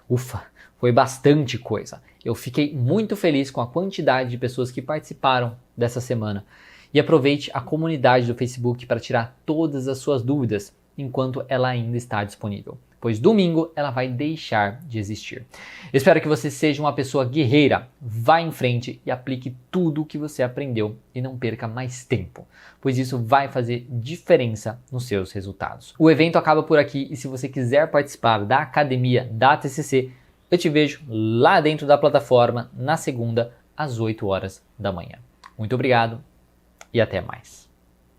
Ufa, foi bastante coisa. Eu fiquei muito feliz com a quantidade de pessoas que participaram dessa semana. E aproveite a comunidade do Facebook para tirar todas as suas dúvidas enquanto ela ainda está disponível. pois domingo ela vai deixar de existir. Espero que você seja uma pessoa guerreira, vá em frente e aplique tudo o que você aprendeu e não perca mais tempo, pois isso vai fazer diferença nos seus resultados. O evento acaba por aqui e se você quiser participar da academia da TCC, eu te vejo lá dentro da plataforma na segunda às 8 horas da manhã. Muito obrigado e até mais.